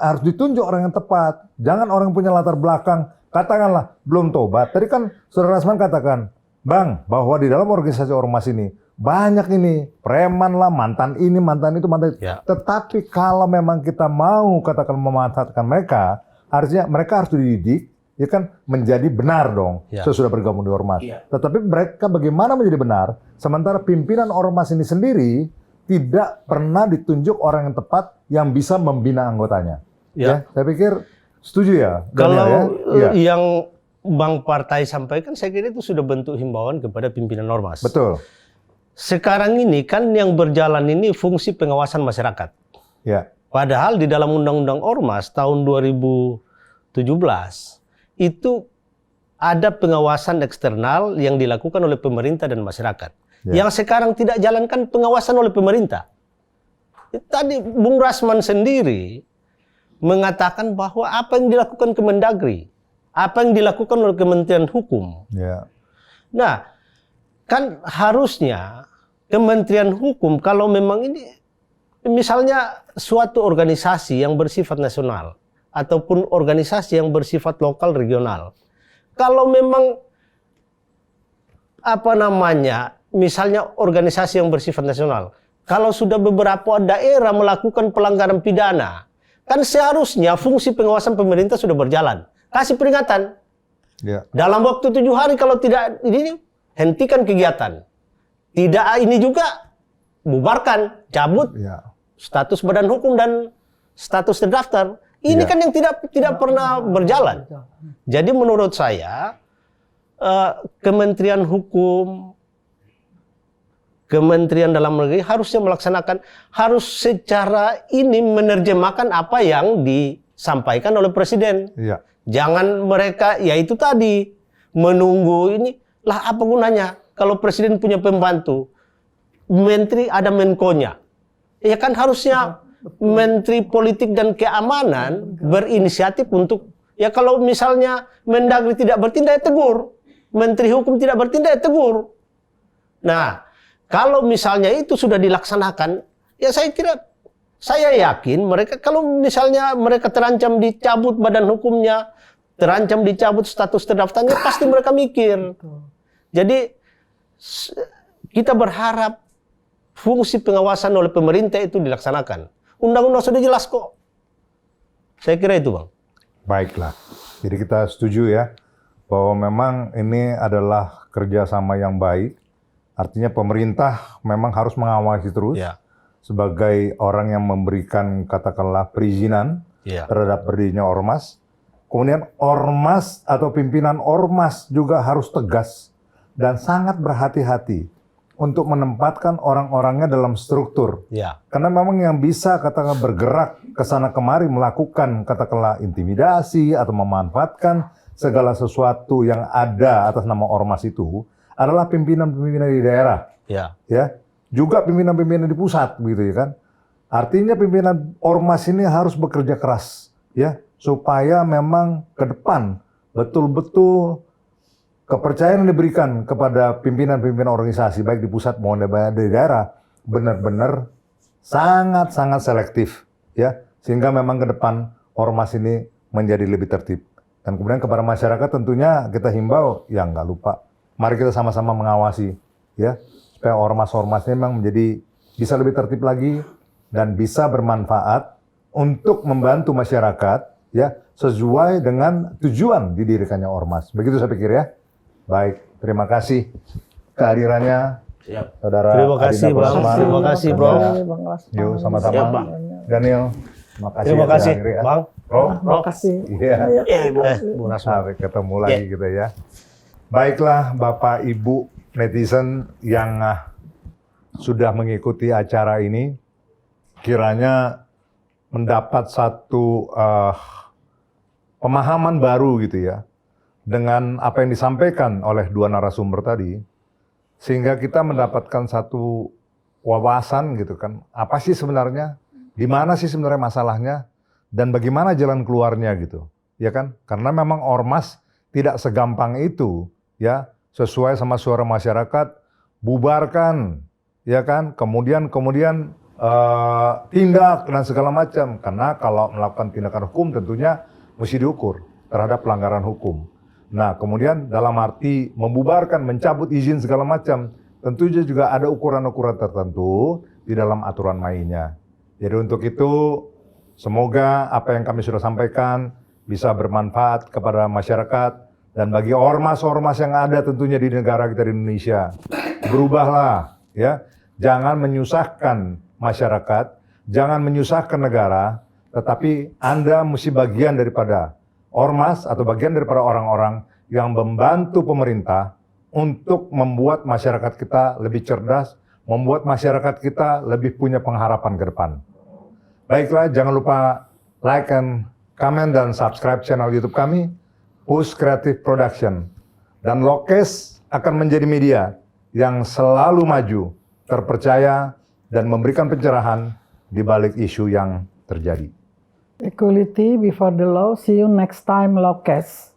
yang tepat. Jangan orang punya latar belakang katakanlah belum tobat. Tadi kan Saudara Rasman katakan, Bang, bahwa di dalam organisasi ormas ini banyak ini preman lah, mantan ini, mantan itu, mantan itu. Ya. Tetapi kalau memang kita mau katakan memanfaatkan mereka, harusnya mereka harus dididik, ya kan menjadi benar dong. Ya. Sesudah bergabung di ormas. Ya. Tetapi mereka bagaimana menjadi benar? Sementara pimpinan ormas ini sendiri tidak pernah ditunjuk orang yang tepat yang bisa membina anggotanya. Ya. Saya pikir setuju ya. Kalau Daniel, ya? yang Bang Partai sampaikan, saya kira itu sudah bentuk himbauan kepada pimpinan ormas. Betul. Sekarang ini kan yang berjalan ini fungsi pengawasan masyarakat. Ya. Padahal di dalam Undang-Undang Ormas tahun 2017 itu ada pengawasan eksternal yang dilakukan oleh pemerintah dan masyarakat. Ya. Yang sekarang tidak jalankan pengawasan oleh pemerintah. Tadi Bung Rasman sendiri mengatakan bahwa apa yang dilakukan Kemendagri, apa yang dilakukan oleh Kementerian Hukum. Ya. Nah, kan harusnya Kementerian Hukum kalau memang ini misalnya suatu organisasi yang bersifat nasional ataupun organisasi yang bersifat lokal regional. Kalau memang misalnya organisasi yang bersifat nasional, kalau sudah beberapa daerah melakukan pelanggaran pidana, kan seharusnya fungsi pengawasan pemerintah sudah berjalan. Kasih peringatan. Ya. Dalam waktu 7 hari kalau tidak ini hentikan kegiatan. Tidak ini juga bubarkan, cabut Ya. status badan hukum dan status terdaftar. Ini Ya. kan yang tidak pernah berjalan. Jadi menurut saya Kementerian Hukum, Kementerian Dalam Negeri harusnya harus secara ini menerjemahkan apa yang disampaikan oleh Presiden. Ya. Jangan mereka, ya itu tadi, menunggu ini. Lah apa gunanya kalau Presiden punya pembantu? Menteri ada Menkonya. Ya kan harusnya Menteri Politik dan Keamanan berinisiatif untuk, ya kalau misalnya Mendagri tidak bertindak, ya tegur. Menteri Hukum tidak bertindak, ya tegur. Nah, kalau misalnya itu sudah dilaksanakan, ya saya yakin mereka, kalau misalnya mereka terancam dicabut badan hukumnya, terancam dicabut status terdaftarnya, pasti mereka mikir. Jadi kita berharap fungsi pengawasan oleh pemerintah itu dilaksanakan. Undang-undang sudah jelas kok. Saya kira itu, Bang. Baiklah. Jadi kita setuju ya bahwa memang ini adalah kerjasama yang baik. Artinya pemerintah memang harus mengawasi terus Ya. sebagai orang yang memberikan katakanlah perizinan Ya. terhadap berdirinya ormas. Kemudian ormas atau pimpinan ormas juga harus tegas dan sangat berhati-hati untuk menempatkan orang-orangnya dalam struktur. Ya. Karena memang yang bisa katakanlah bergerak ke sana kemari melakukan katakanlah intimidasi atau memanfaatkan segala sesuatu yang ada atas nama ormas itu adalah pimpinan-pimpinan di daerah. Ya. Ya, juga pimpinan-pimpinan di pusat begitu ya kan. Artinya pimpinan ormas ini harus bekerja keras ya supaya memang ke depan betul-betul kepercayaan yang diberikan kepada pimpinan-pimpinan organisasi baik di pusat maupun di daerah benar-benar sangat-sangat selektif ya sehingga memang ke depan ormas ini menjadi lebih tertib. Dan kemudian kepada masyarakat tentunya kita himbau ya nggak lupa mari kita sama-sama mengawasi ya supaya ormas-ormas ini memang menjadi bisa lebih tertib lagi, dan bisa bermanfaat untuk membantu masyarakat ya sesuai dengan tujuan didirikannya Ormas. Begitu saya pikir ya. Baik, terima kasih kehadirannya Saudara Terima kasih, Adinda Bang. Purasma. Terima kasih, Bro. Bang Lasman. Yuk, sama-sama. Siap, Bang. Daniel, makasih. Terima ya, kasih, Bang Iri, ya. Bang. Bro, Terima kasih. iya. Bu Rasman. Sampai ketemu lagi gitu ya. Baiklah Bapak Ibu netizen yang sudah mengikuti acara ini, kiranya mendapat satu pemahaman baru gitu ya, dengan apa yang disampaikan oleh dua narasumber tadi, sehingga kita mendapatkan satu wawasan gitu kan, apa sih sebenarnya, di mana sih sebenarnya masalahnya, dan bagaimana jalan keluarnya gitu, ya kan? Karena memang ormas tidak segampang itu, ya, sesuai sama suara masyarakat, bubarkan, ya kan? Kemudian tindak dan segala macam. Karena kalau melakukan tindakan hukum tentunya mesti diukur terhadap pelanggaran hukum. Nah, kemudian dalam arti membubarkan, mencabut izin segala macam, tentunya juga ada ukuran-ukuran tertentu di dalam aturan mainnya. Jadi untuk itu, semoga apa yang kami sudah sampaikan bisa bermanfaat kepada masyarakat dan bagi ormas-ormas yang ada tentunya di negara kita di Indonesia. Berubahlah, ya. Jangan menyusahkan masyarakat, jangan menyusahkan negara, tetapi Anda mesti bagian daripada ormas atau bagian daripada orang-orang yang membantu pemerintah untuk membuat masyarakat kita lebih cerdas, membuat masyarakat kita lebih punya pengharapan ke depan. Baiklah, jangan lupa like and comment dan subscribe channel YouTube kami, Push Creative Production. Dan Lokes akan menjadi media yang selalu maju, terpercaya, dan memberikan pencerahan di balik isu yang terjadi. Equality before the law. See you next time, Lokes.